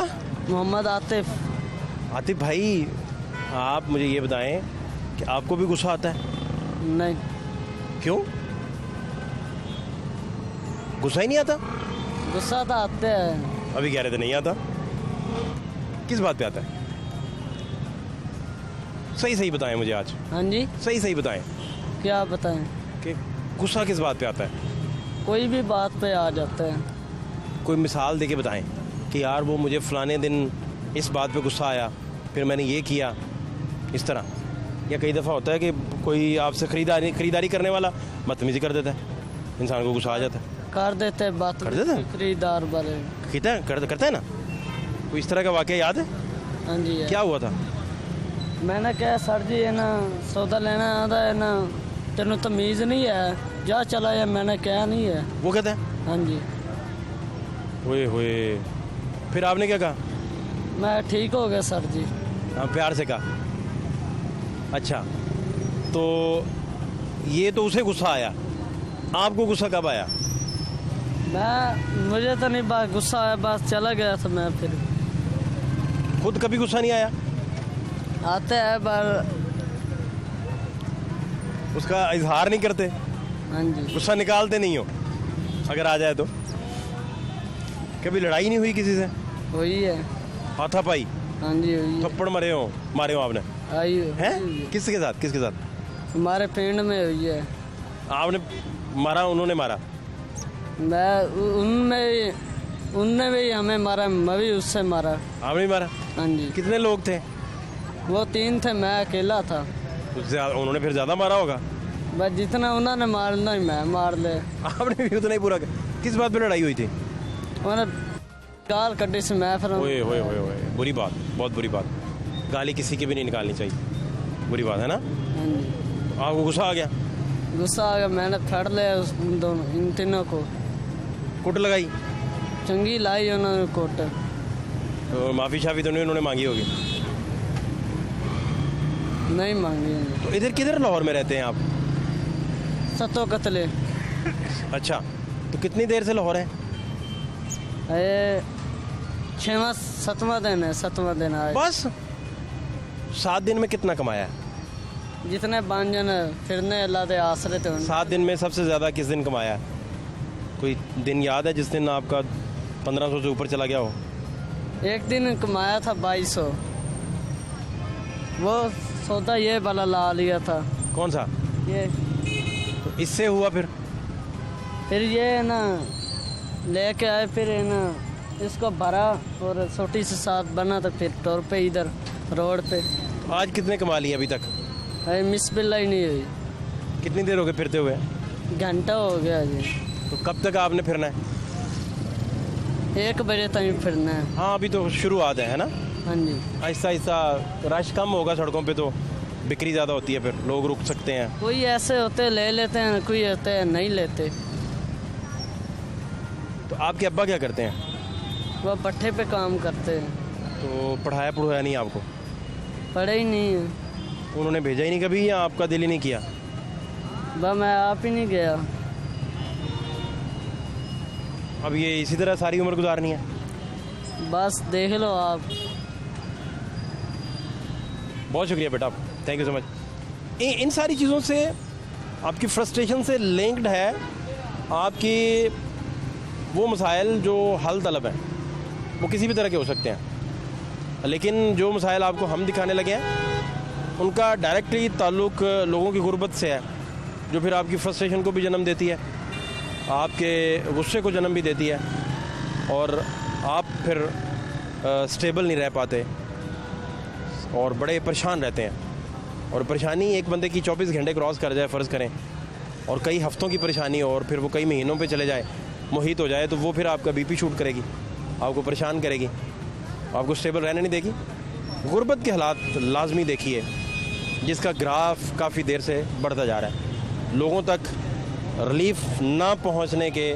मोहम्मद आतिफ। आतिफ भाई, आप मुझे ये बताएं कि आपको भी गुस्सा आता है? नहीं, क्यों? गुस्सा ही नहीं आता? गुस्सा तो आते हैं। अभी कह रहे थे नहीं आता। किस बात पे आता है? सही सही बताएं मुझे आज, हाँ जी, सही सही बताएं क्या बताएं? कि गुस्सा किस बात पे आता है? कोई भी बात पे आ जाते हैं। कोई मिसाल देके बताएं कि यार वो मुझे फलाने दिन इस बात पे गुस्सा आया, फिर मैंने ये किया, इस तरह। या कई दफ़ा होता है कि कोई आपसे खरीदारी करने वाला बदतमीजी कर देता है, इंसान को गुस्सा आ जाता है। कर देते बात, कर देते हैं? खरीदार वाले। करता है ना? कोई इस तरह का वाकया याद है? हाँ जी है। क्या हुआ था? मैंने कहा सर जी है ना, सौदा लेना आता है ना, तेनों तमीज़ नहीं है, जा चला है। मैंने कहा नहीं है। वो कहता है हाँ जी, ओए होए, फिर आपने क्या कहा? मैं ठीक हो गया सर जी। हाँ, प्यार से कहा। अच्छा, तो ये तो उसे गुस्सा आया, आपको गुस्सा कब आया? मुझे तो नहीं बात गुस्सा आया, बस चला गया था मैं। फिर खुद कभी गुस्सा नहीं आया? आते हैं पर उसका इजहार नहीं करते, हाँ जी, गुस्सा निकालते नहीं हो? अगर आ जाए तो? कभी लड़ाई नहीं हुई किसी से? वही है। हाथापाई, हाँ जी, वही है। थप्पड़ मारे हो आपने? आई हैं? हुई है। किसके साथ, किसके साथ? हमारे पिंड में हुई है। आपने मारा, उन्होंने मारा? उनने भी हमें मारा, मैं भी उससे मारा। आपने भी मारा? हाँ जी, कितने लोग थे? वो 3 थे, मैं अकेला था। उन्होंने फिर ज़्यादा मारा होगा? बस जितना उन्होंने मारना ही मैं मार ले। आपने भी उतना ही पूरा किस बात पे लड़ाई हुई थी? उन्होंने गाल कड्डी से मैं फिर ओए होए होए होए, बुरी बात, बहुत बुरी बात। गाली किसी की भी नहीं निकालनी चाहिए, बुरी बात है ना? हाँ जी, आपको गुस्सा आ गया? गुस्सा आ गया, मैंने फड़ लिया उन दोनों, इन तीनों को। कुट लगाई? चंगी लाई उन्होंने कोट। और माफ़ी शाफी तो नहीं उन्होंने मांगी होगी? नहीं मांगी। तो इधर किधर लाहौर में रहते हैं आप? सतो कतले। अच्छा, तो कितनी देर से लाहौर है? ये 6वां-7वां दिन है, 7वां दिन आए। बस 7 दिन में कितना कमाया है? जितने बांझन फिरने अल्लाह दे आसरे थे 7 दिन में सबसे ज़्यादा किस दिन कमाया है? कोई दिन याद है जिस दिन आपका 1500 से ऊपर चला गया हो? एक दिन कमाया था 2200। वो सौदा ये वाला ला लिया था। कौन सा? ये तो इससे हुआ फिर ये ना लेके आए, फिर है ना इसको भरा और छोटी से साथ बना, तो फिर टोर पे इधर रोड पे। तो आज कितने कमा लिए अभी तक? अरे मिस बिल्ला ही नहीं हुई। कितनी देर हो गई फिरते हुए? घंटा हो गया जी। तो कब तक आपने फिरना है? 1 बजे तक फिरना है। हाँ, अभी तो शुरुआत है ना? हाँ जी, आहिस्ता आहिस्ता रश कम होगा सड़कों पे, तो बिक्री ज़्यादा होती है, फिर लोग रुक सकते हैं। कोई ऐसे होते ले लेते हैं, कोई होते हैं नहीं लेते। तो आपके अब्बा क्या करते हैं? वह भट्ठे पे काम करते हैं। तो पढ़ाया नहीं आपको? पढ़े ही नहीं है। उन्होंने भेजा ही नहीं कभी, या आपका दिल ही नहीं किया? बस मैं आप ही नहीं गया। अब ये इसी तरह सारी उम्र गुजारनी है? बस देख लो आप। बहुत शुक्रिया बेटा, थैंक यू सो मच। इन सारी चीज़ों से आपकी फ्रस्ट्रेशन से लिंक्ड है आपकी वो मसाइल जो हल तलब हैं, वो किसी भी तरह के हो सकते हैं, लेकिन जो मसाइल आपको हम दिखाने लगे हैं उनका डायरेक्टली ताल्लुक़ लोगों की गुर्बत से है, जो फिर आपकी फ्रस्ट्रेशन को भी जन्म देती है, आपके गुस्से को जन्म भी देती है, और आप फिर स्टेबल नहीं रह पाते और बड़े परेशान रहते हैं। और परेशानी एक बंदे की 24 घंटे क्रॉस कर जाए फ़र्ज़ करें, और कई हफ्तों की परेशानी हो और फिर वो कई महीनों पे चले जाए, मुहित हो जाए, तो वो फिर आपका बीपी शूट करेगी, आपको परेशान करेगी, आपको स्टेबल रहने नहीं देगी। गुर्बत के हालात लाजमी देखिए, जिसका ग्राफ काफ़ी देर से बढ़ता जा रहा है। लोगों तक रिलीफ ना पहुंचने के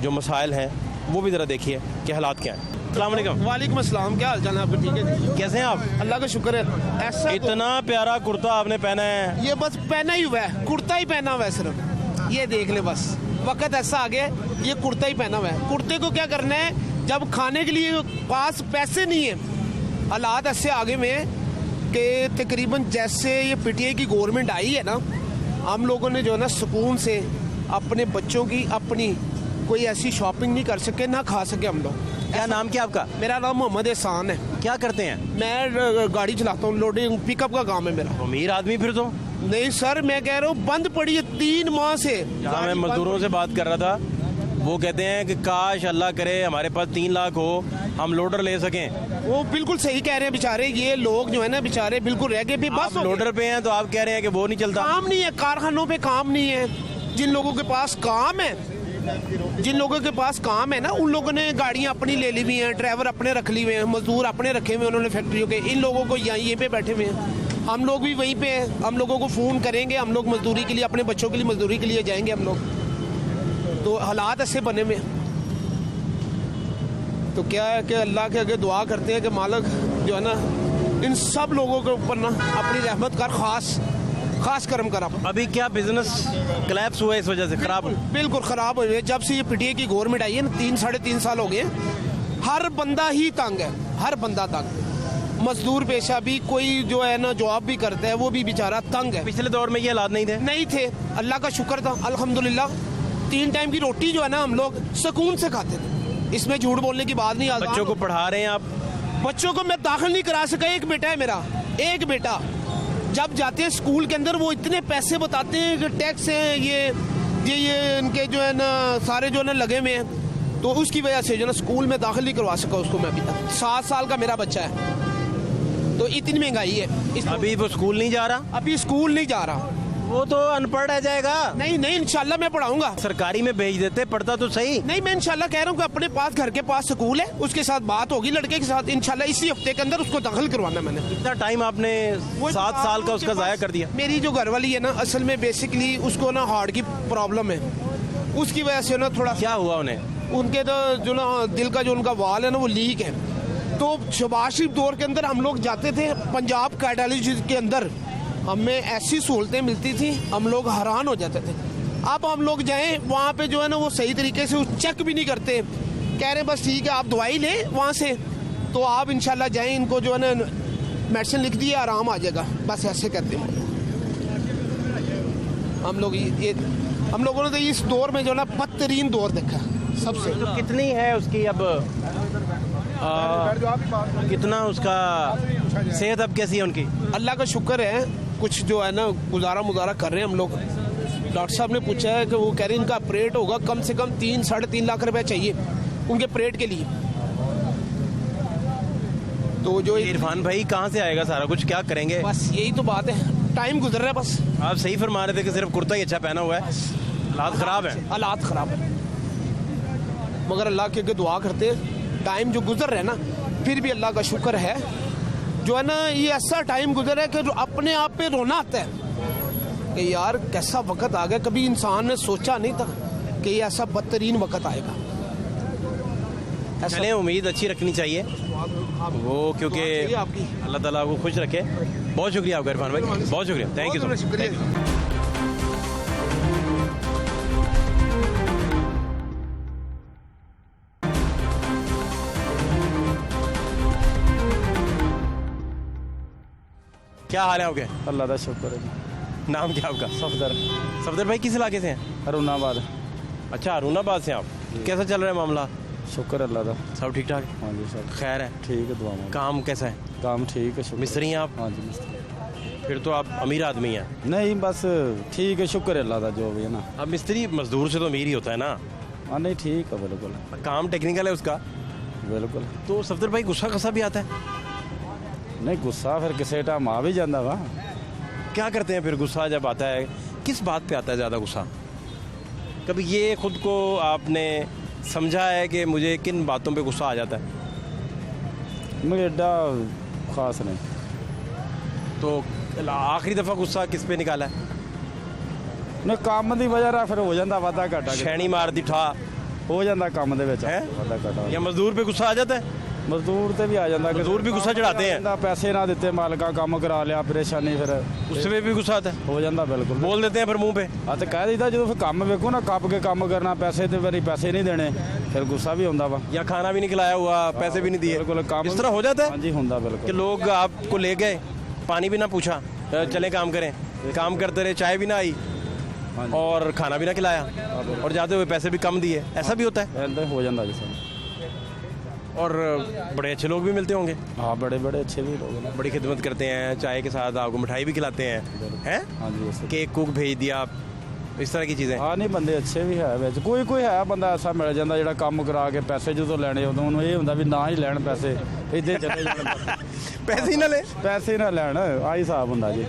जो मसाइल हैं वो भी ज़रा देखिए कि हालात क्या हैं। अस्सलाम वालेकुम। वालेकुम अस्सलाम, क्या हाल चाल है आपका? ठीक है, कैसे हैं आप? अल्लाह का शुक्र है। ऐसा इतना प्यारा कुर्ता आपने पहना है। ये बस पहना ही हुआ है, कुर्ता ही पहना हुआ है सिर्फ, ये देख ले बस। वक्त ऐसा आ गया, ये कुर्ता ही पहना हुआ है। कुर्ते को क्या करना है, जब खाने के लिए पास पैसे नहीं है, हालात ऐसे आगे में है कि तकरीबन जैसे ये पीटीआई की गवर्नमेंट आई है ना, हम लोगों ने जो है ना सुकून से अपने बच्चों की अपनी कोई ऐसी शॉपिंग नहीं कर सके, ना खा सके हम लोग। क्या नाम क्या आपका? मेरा नाम मोहम्मद एहसान है। क्या करते हैं? मैं गाड़ी चलाता हूँ, लोडिंग पिकअप का काम है मेरा। अमीर आदमी फिर तो? नहीं सर, मैं कह रहा हूँ बंद पड़ी है 3 माह से। जहाँ मैं मजदूरों से बात कर रहा था, वो कहते हैं कि काश अल्लाह करे हमारे पास 3 लाख हो, हम लोडर ले सकें। वो बिल्कुल सही कह रहे हैं बेचारे, ये लोग जो है ना बेचारे बिल्कुल रह गए भी। बस लोडर पे हैं तो आप कह रहे हैं कि वो नहीं चलता? काम नहीं है, कारखानों पे काम नहीं है। जिन लोगों के पास काम है, जिन लोगों के पास काम है ना, उन लोगों ने गाड़ियां अपनी ले ली हुई हैं, ड्राइवर अपने रख ली हुए हैं, मजदूर अपने रखे हुए हैं उन्होंने फैक्ट्रियों के। इन लोगों को यहीं पे बैठे हुए हैं, हम लोग भी वहीं पे हैं। हम लोगों को फ़ोन करेंगे, हम लोग मजदूरी के लिए, अपने बच्चों के लिए मजदूरी के लिए जाएंगे हम लोग। तो हालात ऐसे बने हुए हैं। तो क्या है कि अल्लाह के आगे दुआ करते हैं कि मालिक जो है ना इन सब लोगों के ऊपर ना अपनी रहमत कर, खास करम कर। अभी क्या बिजनेस कोलैप्स हुआ है इस वजह से? खराब? बिल्कुल खराब हो गए। जब से ये पीटीआई की गवर्नमेंट आई है ना, 3-3.5 साल हो गए, हर बंदा ही तंग है, हर बंदा तंग। मजदूर पेशा भी, कोई जो है ना जॉब भी करता है, वो भी बेचारा तंग है। पिछले दौर में ये हालात नहीं थे? अल्लाह का शुक्र था, अल्हम्दुलिल्लाह। 3 टाइम की रोटी जो है ना हम लोग सुकून से खाते थे, इसमें झूठ बोलने की बात नहीं। बच्चों को पढ़ा रहे हैं आप? बच्चों को मैं दाखिल नहीं करा सका। एक बेटा है मेरा, एक बेटा। जब जाते हैं स्कूल के अंदर वो इतने पैसे बताते हैं कि टैक्स है, ये इनके जो है ना सारे जो है ना लगे हुए हैं, तो उसकी वजह से जो ना स्कूल में दाखिल नहीं करवा सका उसको मैं अभी तक। 7 साल का मेरा बच्चा है, तो इतनी महंगाई है। अभी वो स्कूल नहीं जा रहा? अभी स्कूल नहीं जा रहा। वो तो अनपढ़ रह जाएगा। नहीं इंशाल्लाह मैं पढ़ाऊंगा। सरकारी में भेज देते, पढ़ता तो सही। नहीं, मैं इंशाल्लाह कह रहा हूँ कि अपने पास घर के पास स्कूल है, उसके साथ बात होगी लड़के के साथ, इंशाल्लाह इसी हफ्ते के अंदर उसको दाखिल करवाना। मैंने कितना टाइम आपने 7 साल का उसका जाया कर दिया। मेरी जो घर वाली है ना, असल में बेसिकली उसको ना हार्ट की प्रॉब्लम है, उसकी वजह से ना थोड़ा। क्या हुआ उन्हें? उनके तो जो ना दिल का जो उनका वाल है ना वो लीक है। तो शहबाज शरीफ दौर के अंदर हम लोग जाते थे पंजाब कार्डियोलॉजी के अंदर, हमें ऐसी सहूलतें मिलती थी, हम लोग हैरान हो जाते थे। अब हम लोग जाएं वहाँ पे जो है ना वो सही तरीके से चेक भी नहीं करते, कह रहे बस ठीक है आप दवाई लें वहाँ से, तो आप इंशाल्लाह जाएं, इनको जो है ना मेडिसिन लिख दिए, आराम आ जाएगा, बस ऐसे कहते हैं हम लोग। ये हम लोगों ने तो इस दौर में जो ना बदतरीन दौर देखा सबसे। तो कितनी है उसकी अब कितना उसका सेहत अब कैसी है उनकी? अल्लाह का शुक्र है, कुछ जो है ना गुजारा मुजारा कर रहे हैं हम लोग। डॉक्टर साहब ने पूछा है कि वो कह रहे हैं इनका ऑपरेट होगा, कम से कम 3-3.5 लाख रुपए चाहिए उनके ऑपरेट के लिए। तो जो इरफान भाई कहाँ से आएगा सारा कुछ, क्या करेंगे? बस यही तो बात है, टाइम गुजर रहा है बस। आप सही फरमा रहे थे कि सिर्फ कुर्ता ही अच्छा पहना हुआ है, हालात खराब है। हालात खराब है, मगर अल्लाह के आगे दुआ करते हैं, टाइम जो गुजर रहा है ना, फिर भी अल्लाह का शुक्र है जो है ना, ये ऐसा टाइम गुजर है कि अपने आप पे रोना आता है कि यार कैसा वक्त आ गया। कभी इंसान ने सोचा नहीं था कि ये ऐसा बदतरीन वक्त आएगा। चलें, उम्मीद अच्छी रखनी चाहिए वो, क्योंकि अल्लाह ताला को खुश रखे। बहुत शुक्रिया आपका इरफान भाई, बहुत शुक्रिया, थैंक यू सो मच। क्या हाल है आपके? अल्लाह का शुक्र है। नाम क्या आपका? सफदर। सफदर भाई किस इलाके से हैं? अरुणाबाद। अच्छा, अरुणाबाद से आप। कैसा चल रहा है मामला? शुक्र अल्लाह का। सब ठीक ठाक? हाँ जी सब खैर है? ठीक है, दुआ मांगो। काम कैसा है? काम ठीक है, शुक्र। मिस्त्री हैं आप? हाँ जी मिस्त्री। फिर तो आप अमीर आदमी हैं। नहीं बस ठीक है, शुक्र है अल्लाह का, जो भी है ना। अब मिस्त्री मजदूर से तो अमीर ही होता है ना। हाँ नहीं ठीक है, बिल्कुल काम टेक्निकल है उसका। बिल्कुल। तो सफदर भाई गुस्सा खसा भी आता है? नहीं गुस्सा फिर किसी टाइम आ भी जाता वा। क्या करते हैं फिर गुस्सा जब आता है? किस बात पे आता है ज़्यादा गुस्सा? कभी ये खुद को आपने समझा है कि मुझे किन बातों पे गुस्सा आ जाता है? मुझे एडा खास नहीं। तो आखिरी दफ़ा गुस्सा किस पे निकाला है? नहीं काम की वजह ਨਾਲ ਫਿਰ ਹੋ ਜਾਂਦਾ ਵਾਧਾ ਘਾਟਾ। शैनी मार दी ठा हो ਜਾਂਦਾ ਕੰਮ ਦੇ ਵਿੱਚ हैं? ਵਾਧਾ ਘਾਟਾ। या मजदूर पे गुस्सा आ जाता है? ਮਜ਼ਦੂਰ ਤੇ ਵੀ ਆ ਜਾਂਦਾ। मजदूर भी गुस्सा चढ़ाते हैं। ਪੈਸੇ ਨਾ ਦਿੱਤੇ ਮਾਲਕਾਂ, ਕੰਮ ਕਰਾ ਲਿਆ, ਪਰੇਸ਼ਾਨੀ ਫਿਰ उससे पे भी गुस्सा आता है? ਹੋ ਜਾਂਦਾ ਬਿਲकुल। बोल देते हैं फिर मुंह पे? ਆ ਤੇ ਕਹਿ ਦਿੱਤਾ ਜਦੋਂ ਫਿਰ ਕੰਮ ਵੇਖੋ ਨਾ, ਕੱਪ ਕੇ ਕੰਮ ਕਰਨਾ, ਪੈਸੇ ਤੇ ਵਾਰੀ ਪੈਸੇ नहीं देने, फिर गुस्सा भी ਹੁੰਦਾ ਵਾ। या खाना भी नहीं खिलाया हुआ, पैसे भी नहीं दिए, बिल्कुल काम इस तरह हो जाता है? हाँ जी ਹੁੰਦਾ कि बिल्कुल। लोग आपको ले गए, पानी भी ना पूछा, चले काम करें, काम करते रहे, चाय भी ना आई और खाना भी ना खिलाया और जाते हुए पैसे भी कम दिए, ऐसा भी होता है? ऐसा हो ਜਾਂਦਾ ਜੀ सब। और बड़े अच्छे लोग भी मिलते होंगे? हाँ बड़े बड़े अच्छे भी लोग हैं। बड़ी खिदमत करते हैं, चाय के साथ आपको मिठाई भी खिलाते हैं, हाँ जी ऐसे। केक कुक भेज दिया, इस तरह की चीज़ें? हाँ नहीं बंदे अच्छे भी है ਵਿੱਚ ਕੋਈ ਕੋਈ ਹੈ ਬੰਦਾ ਐਸਾ ਮਿਲ ਜਾਂਦਾ ਜਿਹੜਾ ਕੰਮ ਕਰਾ ਕੇ ਪੈਸੇ ਜਦੋਂ ਲੈਣੇ ਉਦੋਂ ਉਹਨੂੰ ਇਹ ਹੁੰਦਾ ਵੀ ਨਾ ਹੀ ਲੈਣ ਪੈਸੇ, ਇੱਥੇ ਚਲੇ ਜਾਣ। पैसे ही ना ले? ਪੈਸੇ ਨਾ ਲੈਣ, ਆਹੀ ਹਿਸਾਬ ਹੁੰਦਾ ਜੀ।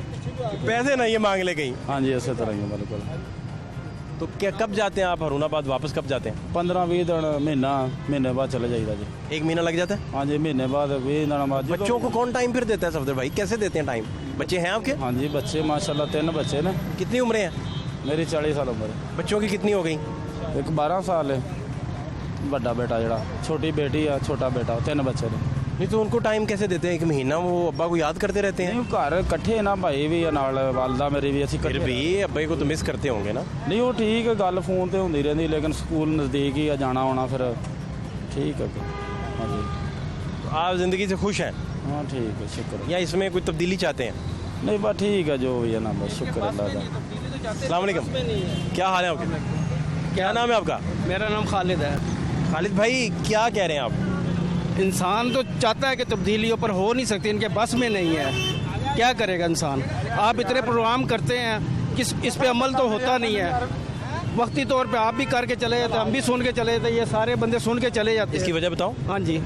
पैसे ना ये मांग ले कहीं? हाँ जी इसे तरह ही है बिल्कुल। तो क्या कब जाते हैं आप हरूणाबाद, वापस कब जाते हैं? 15-20 दिन महीने बाद चले जाइएगा जी। एक महीना लग जाता है? हाँ जी महीने बाद 20 दिन बाद। बच्चों को कौन टाइम फिर देता है सफदर भाई, कैसे देते हैं टाइम? बच्चे हैं आपके? हाँ जी बच्चे माशाल्लाह 3 बच्चे ने। कितनी उम्रें हैं? मेरी 40 साल उम्र है। बच्चों की कितनी हो गई? एक 12 साल है, बड़ा बेटा जड़ा, छोटी बेटी है, छोटा बेटा, 3 बच्चे ने। नहीं तो उनको टाइम कैसे देते हैं? एक महीना वो अब्बा को याद करते रहते हैं? नहीं घर इकट्ठे ना, भाई भी नाल वालदा मेरी भी असी फिर भी अब्बे को तो मिस करते होंगे ना? नहीं वो ठीक है, गल फोन ते होंदी रहंदी, लेकिन स्कूल नज़दीक ही है, जाना होना फिर ठीक है। हाँ जी। तो आप ज़िंदगी से खुश हैं? हाँ ठीक है शुक्र। या इसमें कोई तब्दीली चाहते हैं? नहीं बस ठीक है जो भी है ना, बस शुक्र अल्लाह का। अस्सलाम वालेकुम, क्या हाल है आपके? क्या नाम है आपका? मेरा नाम खालिद है। खालिद भाई क्या कह रहे हैं आप? इंसान तो चाहता है कि तब्दीलियों पर हो नहीं सकती, इनके बस में नहीं है, क्या करेगा इंसान। आप इतने प्रोग्राम करते हैं कि इस पे अमल तो होता नहीं है। वक्ती तौर पे आप भी करके चले जाते, हम भी सुन के चले जाते, ये सारे बंदे सुन के चले जाते। इसकी वजह बताओ। हाँ जी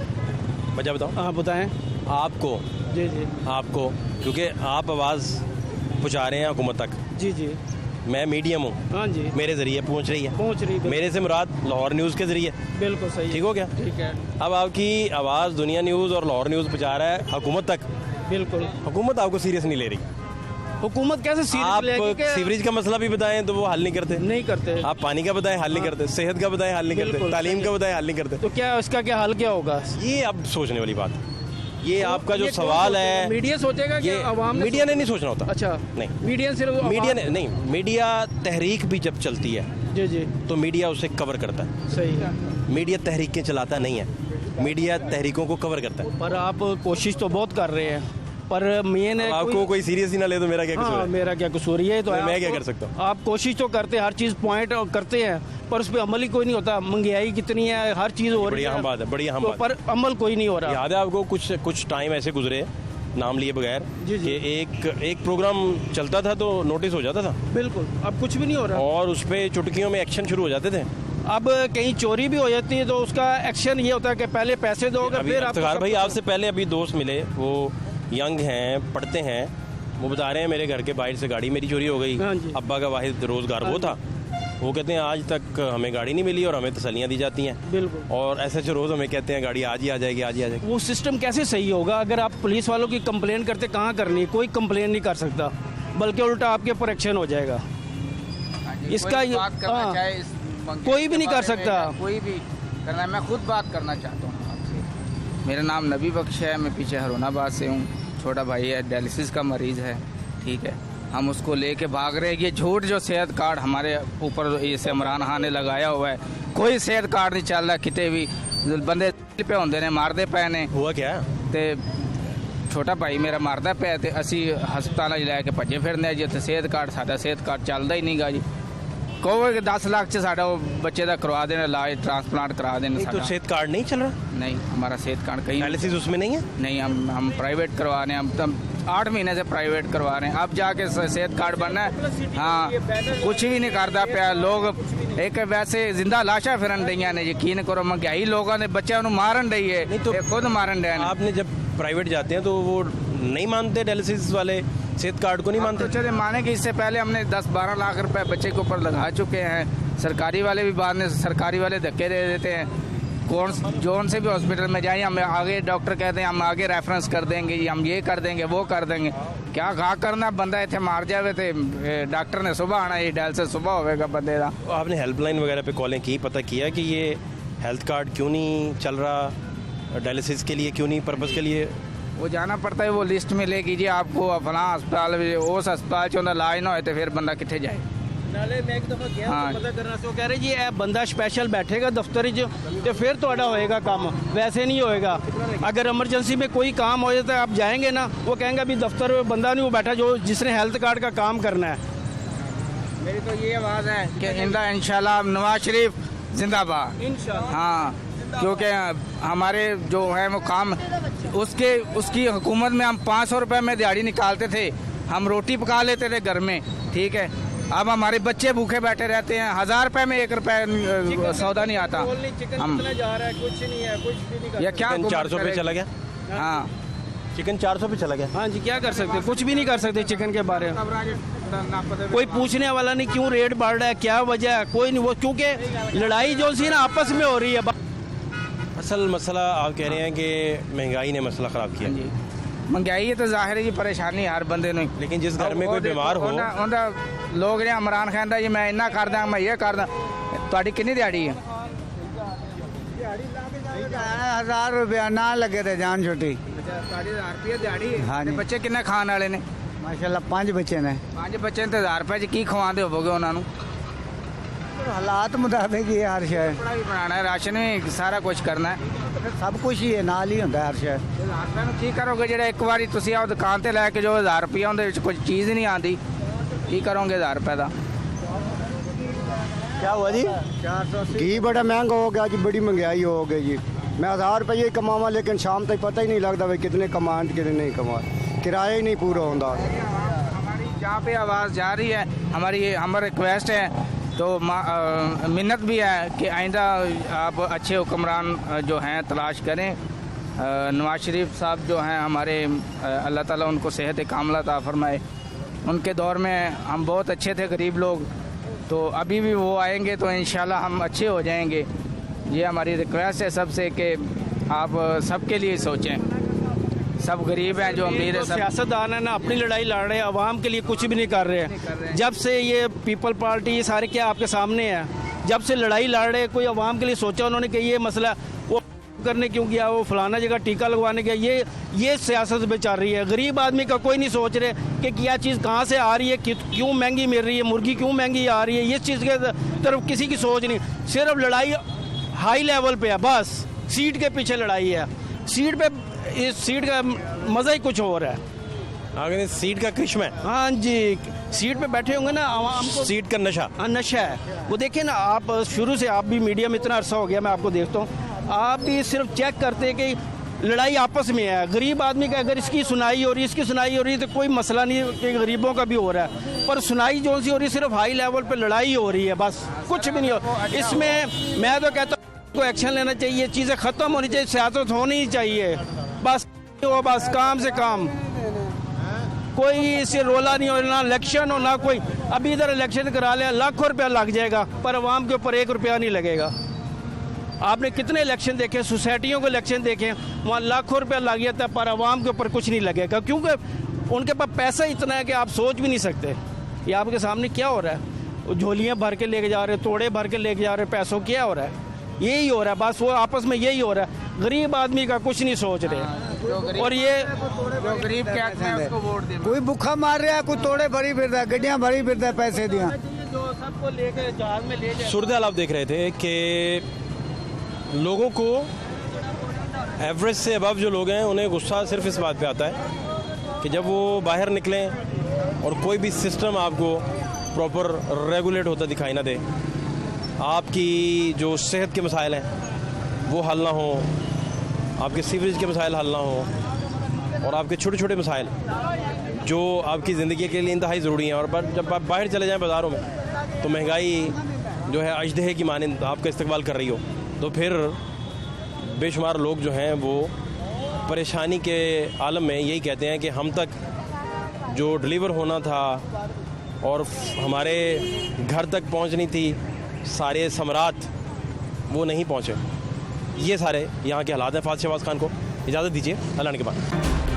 वजह बताओ। हाँ बताएं। आपको जी जी आपको क्योंकि आप आवाज़ पहुँचा रहे हैं हुकूमत तक, जी जी मैं मीडियम हूँ, हाँ जी मेरे ज़रिए पहुँच रही है, पहुँच रही। मेरे से मुराद लाहौर न्यूज़ के ज़रिए। बिल्कुल सही। ठीक हो गया? ठीक है। अब आपकी आवाज़ दुनिया न्यूज़ और लाहौर न्यूज़ पहुँचा रहा है हुकूमत तक, बिल्कुल। हुकूमत आपको सीरियस नहीं ले रही। हुकूमत कैसे आप सीरियस लेगी कि सीवरेज का मसला भी बताएं तो वो हल नहीं करते, नहीं करते। आप पानी का बताएं हल नहीं करते, सेहत का बताएं हल नहीं करते, बिल्कुल, तालीम सही का है। बताएं हल नहीं करते। तो क्या इसका क्या हल क्या होगा? ये अब सोचने वाली बात है। ये आपका जो ये कौन सवाल सोचेगा? है, मीडिया सोचेगा कि ये अवाम मीडिया ने नहीं सोचना होता। अच्छा नहीं, मीडिया सिर्फ मीडिया ने नहीं, मीडिया तहरीक भी जब चलती है जी जी तो मीडिया उसे कवर करता है। सही है। मीडिया तहरीकें चलाता नहीं है, मीडिया तहरीकों को कवर करता है। पर आप कोशिश तो बहुत कर रहे हैं, पर मेन है आपको कोई सीरियस ही ना ले तो मेरा क्या कसूर हाँ, है? मेरा क्या कसूर है? तो मैं क्या आपको- कर सकता हूँ? आप कोशिश तो करते हैं, हर चीज़ पॉइंट करते हैं, पर उस पर अमल ही कोई नहीं होता। महंगाई कितनी है, हर चीज़ हो रही बड़ी है, अहम बात है, बड़ी अहम तो बात। पर अमल कोई नहीं हो रहा। याद है आपको कुछ टाइम ऐसे गुजरे, नाम लिए बगैर, जी, जी। कि एक प्रोग्राम चलता था तो नोटिस हो जाता था बिल्कुल, अब कुछ भी नहीं हो रहा। और उस पर चुटकियों में एक्शन शुरू हो जाते थे। अब कहीं चोरी भी हो जाती है तो उसका एक्शन ये होता है कि पहले पैसे दोगे अभी फिर आप। इफ्तिखार भाई आपसे पहले अभी दोस्त मिले, वो यंग हैं, पढ़ते हैं, वो बता रहे हैं मेरे घर के बाहर से गाड़ी मेरी चोरी हो गई। हाँ जी। अब्बा का वाहिद रोज़गार वो था, वो कहते हैं आज तक हमें गाड़ी नहीं मिली और हमें तसल्लियाँ दी जाती हैं। बिल्कुल। और ऐसे रोज़ हमें कहते हैं गाड़ी आज ही आ जाएगी, आज ही आ जाएगी। वो सिस्टम कैसे सही होगा? अगर आप पुलिस वालों की कंप्लेन करते, कहाँ करनी है? कोई कंप्लेन नहीं कर सकता, बल्कि उल्टा आपके ऊपर एक्शन हो जाएगा। इसका कोई भी नहीं कर सकता। कोई भी करना है। मैं खुद बात करना चाहता हूँ आपसे। मेरा नाम नबी बख्श है, मैं पीछे हरूणाबाद से हूँ। छोटा भाई है, डायलिसिस का मरीज़ है, ठीक है। हम उसको लेके भाग रहे हैं। ये झूठ जो सेहत कार्ड हमारे ऊपर इसे इमरान खान ने लगाया हुआ है, कोई सेहत कार्ड नहीं चल रहा किते भी। बंदे पे होंगे ने मारते पे ने। हुआ क्या? ते ਛੋਟਾ ਭਾਈ ਮੇਰਾ ਮਰਦਾ ਪਿਆ ਤੇ ਅਸੀਂ ਹਸਪਤਾਲਾਂ 'ਚ ਲੈ ਕੇ ਭੱਜੇ ਫਿਰਦੇ ਆ ਜੀ। ਉੱਥੇ ਸਿਹਤ ਕਾਰਡ ਸਾਡਾ ਸਿਹਤ ਕਾਰਡ ਚੱਲਦਾ ਹੀ ਨਹੀਂਗਾ ਜੀ। कहो कि 10 लाख से साढ़ा वो बच्चे का करवा देना, इलाज ट्रांसप्लांट करा देना। तो सेहत कार्ड नहीं चल रहा? नहीं, हमारा सेहत कार्ड कहीं डायलिसिस उसमें नहीं है। नहीं, हम प्राइवेट करवा रहे हैं। हम तब 8 महीने से प्राइवेट करवा रहे हैं। अब जाके सेहत कार्ड बनना है। हाँ, कुछ भी नहीं करता पाया। लोग एक वैसे जिंदा लाशा फिरन रही ने, यकीन करो। महंगाई लोगों ने बच्चों को मारन रही है। नहीं तो खुद मारन रहे हैं। आपने जब प्राइवेट जाते हैं तो वो नहीं मानते, डायलिसिस वाले सेहत कार्ड को नहीं मानते? चले माने कि इससे पहले हमने 10-12 लाख रुपए बच्चे के ऊपर लगा चुके हैं। सरकारी वाले भी बाद में सरकारी वाले धक्के दे देते हैं। जोन से भी हॉस्पिटल में जाइए, हम आगे डॉक्टर कहते हैं हम आगे रेफरेंस कर देंगे, हम ये कर देंगे वो कर देंगे। क्या घा करना, बंदा इतने मार जाए थे डॉक्टर ने सुबह आना, ये डायलिसिस सुबह होगा बंदे का। आपने हेल्पलाइन वगैरह पे कॉलें की, पता किया कि ये हेल्थ कार्ड क्यों नहीं चल रहा, डायलिसिस के लिए क्यों नहीं, पर्पज़ के लिए? वो जाना पड़ता है, वो लिस्ट में ले कीजिए आपको फलां अस्पताल उस अस्पताल च इलाज ना हो तो फिर बंदा कितने जाए। नाले मैं एक दफ़ा गया तो पता करना सो कह रहे जी ये बंदा स्पेशल बैठेगा दफ्तर तो फिर तो होएगा काम, वैसे नहीं होएगा। अगर इमरजेंसी में कोई काम हो जाता है आप जाएंगे ना, वो कहेंगे अभी दफ्तर में बंदा नहीं वो बैठा जो जिसने हेल्थ कार्ड का काम करना है। मेरी तो ये आवाज़ है कि इंशाल्लाह नवाज शरीफ जिंदाबाद इंशाल्लाह। हाँ, क्योंकि हमारे जो है वो काम उसकी हुकूमत में हम 500 रुपये में दिहाड़ी निकालते थे, हम रोटी पका लेते थे घर में, ठीक है। अब हमारे बच्चे भूखे बैठे रहते हैं, 1000 रुपये में 1 रुपये सौदा नहीं आता। हम जा रहा है, कुछ नहीं है, कुछ भी नहीं या क्या 400 पे चला गया। हाँ, चिकन 400 पे चला गया। हाँ जी, क्या कर सकते, कुछ भी नहीं कर सकते चिकन के बारे में। कोई पूछने वाला नहीं क्यों रेट बढ़ रहा है, क्या वजह है, कोई नहीं। वो क्योंकि लड़ाई जो सी ना आपस में हो रही है। असल मसला आप कह रहे हैं कि महंगाई ने मसला ख़राब किया। महंगाई तो जाहिर है जी, परेशानी हर बंदे ने। लेकिन जिस घर में कोई बीमार हो, लोग ने इमरान खान दा जी मैं इन्ना कर दा, मैं ये कर दा। ਤੁਹਾਡੀ कितनी दिहाड़ी है? 1000 रुपया ना लगे थे जान छोटी। 1000 रुपया दिहाड़ी है। हाँ जी। बच्चे किन्ने खाने वाले ने? माशाल्लाह 5 बच्चे ने। 5 बच्चे ने 1000 रुपये की खवाते होवोगे उन्होंने? हालात मुताबिक ही हर शय कपड़ा भी बनाना है, राशन भी सारा कुछ करना है, सब कुछ ही है, नाल ही होता है हर शय। 1000 रुपये की करोगे जो एक बार तुम आओ दुकान से लैके जो 1000 रुपया उन्हें कुछ चीज़ नहीं आती, की करोगे 1000 रुपये का? क्या हुआ जी? 480 घी बड़ा महंगा हो गया जी, बड़ी महंगाई हो गई जी। मैं 1000 रुपये कमावा लेकिन शाम तक पता ही नहीं लगता भाई कितने कमाएं कितने नहीं कमाए, किराया ही नहीं पूरा होता। हमारी जहाँ पे आवाज़ जा रही है, हमारी रिक्वेस्ट है तो मिन्नत भी है कि आइंदा आप अच्छे हुक्मरान जो हैं तलाश करें। नवाज शरीफ साहब जो हैं हमारे, अल्लाह ताला उनको सेहत कामला अता फरमाए। उनके दौर में हम बहुत अच्छे थे गरीब लोग, तो अभी भी वो आएंगे तो इंशाल्लाह हम अच्छे हो जाएंगे। ये हमारी रिक्वेस्ट है सबसे कि आप सबके लिए सोचें। सब गरीब हैं जो अमीर है, सियासतदान है ना अपनी लड़ाई लड़ रहे हैं, आवाम के लिए कुछ भी नहीं कर रहे हैं। जब से ये पीपल पार्टी ये सारे क्या आपके सामने है, जब से लड़ाई लड़ रहे हैं, कोई आवाम के लिए सोचा उन्होंने कि ये मसला वो करने क्यों गया, वो फलाना जगह टीका लगवाने गया, ये सियासत में चल रही है। गरीब आदमी का कोई नहीं सोच रहे कि क्या चीज़ कहाँ से आ रही है, क्यों महंगी मिल रही है, मुर्गी क्यों महंगी आ रही है, ये चीज़ के तरफ किसी की सोच नहीं। सिर्फ लड़ाई हाई लेवल पे है, बस सीट के पीछे लड़ाई है। सीट पे इस सीट का मज़ा ही कुछ और है। आगे सीट का करिश्मा है। हाँ जी, सीट पे बैठे होंगे ना आवाम को, सीट का नशा। हाँ, नशा है वो। देखिए ना, आप शुरू से आप भी मीडिया में इतना अरसा हो गया मैं आपको देखता हूँ, आप भी सिर्फ चेक करते हैं कि लड़ाई आपस में है। गरीब आदमी का अगर इसकी सुनाई हो रही है, इसकी सुनाई हो रही है तो कोई मसला नहीं कि गरीबों का भी हो रहा है, पर सुनाई जो सी हो रही है सिर्फ हाई लेवल पे लड़ाई हो रही है, बस कुछ भी नहीं हो। इसमें मैं तो कहता हूँ को एक्शन लेना चाहिए, चीज़ें ख़त्म होनी चाहिए, सियासत होनी ही चाहिए, बस काम से काम। कोई इससे रोला नहीं हो, ना इलेक्शन हो ना कोई। अभी इधर इलेक्शन करा लिया, लाखों रुपया लग जाएगा, पर अवाम के ऊपर 1 रुपया नहीं लगेगा। आपने कितने इलेक्शन देखे, सोसाइटियों के इलेक्शन देखे, वहाँ लाखों रुपया लग जाता है, पर अवाम के ऊपर कुछ नहीं लगेगा, क्योंकि उनके पास पैसा इतना है कि आप सोच भी नहीं सकते। ये आपके सामने क्या हो रहा है, झोलियाँ भर के लेके जा रहे, तोड़े भर के लेके जा रहे, पैसों क्या हो रहा है, यही हो रहा है बस। वो आपस में यही हो रहा है, गरीब आदमी का कुछ नहीं सोच रहे। और ये जो गरीब क्या हैं उसको वोट दे, कोई भूखा मार रहा है, कोई तोड़े भरी फिरता है, गड्डियां भरी फिरता है पैसे दिया। जो सबको लेके जहाज में ले जाए। सूरत हाल आप देख रहे थे कि लोगों को एवरेज से अबव जो लोग हैं उन्हें गुस्सा सिर्फ इस बात पे आता है कि जब वो बाहर निकलें और कोई भी सिस्टम आपको प्रॉपर रेगुलेट होता दिखाई ना दे, आपकी जो सेहत के मसाइल हैं वो हल ना हो, आपके सीवरेज के मसाइल हल ना हो, और आपके छोटे छोटे मसाइल जो आपकी ज़िंदगी के लिए इंतहाई ज़रूरी हैं। और जब आप बाहर चले जाएं बाज़ारों में तो महंगाई जो है अजदहे की मानिंद आपका इस्तकबाल कर रही हो, तो फिर बेशुमार लोग जो हैं वो परेशानी के आलम में यही कहते हैं कि हम तक जो डिलीवर होना था और हमारे घर तक पहुंचनी थी सारे समरात, वो नहीं पहुंचे। ये सारे यहाँ के हालात हैं। फात शहबाज खान को इजाज़त दीजिए, अल्लाह के बाद।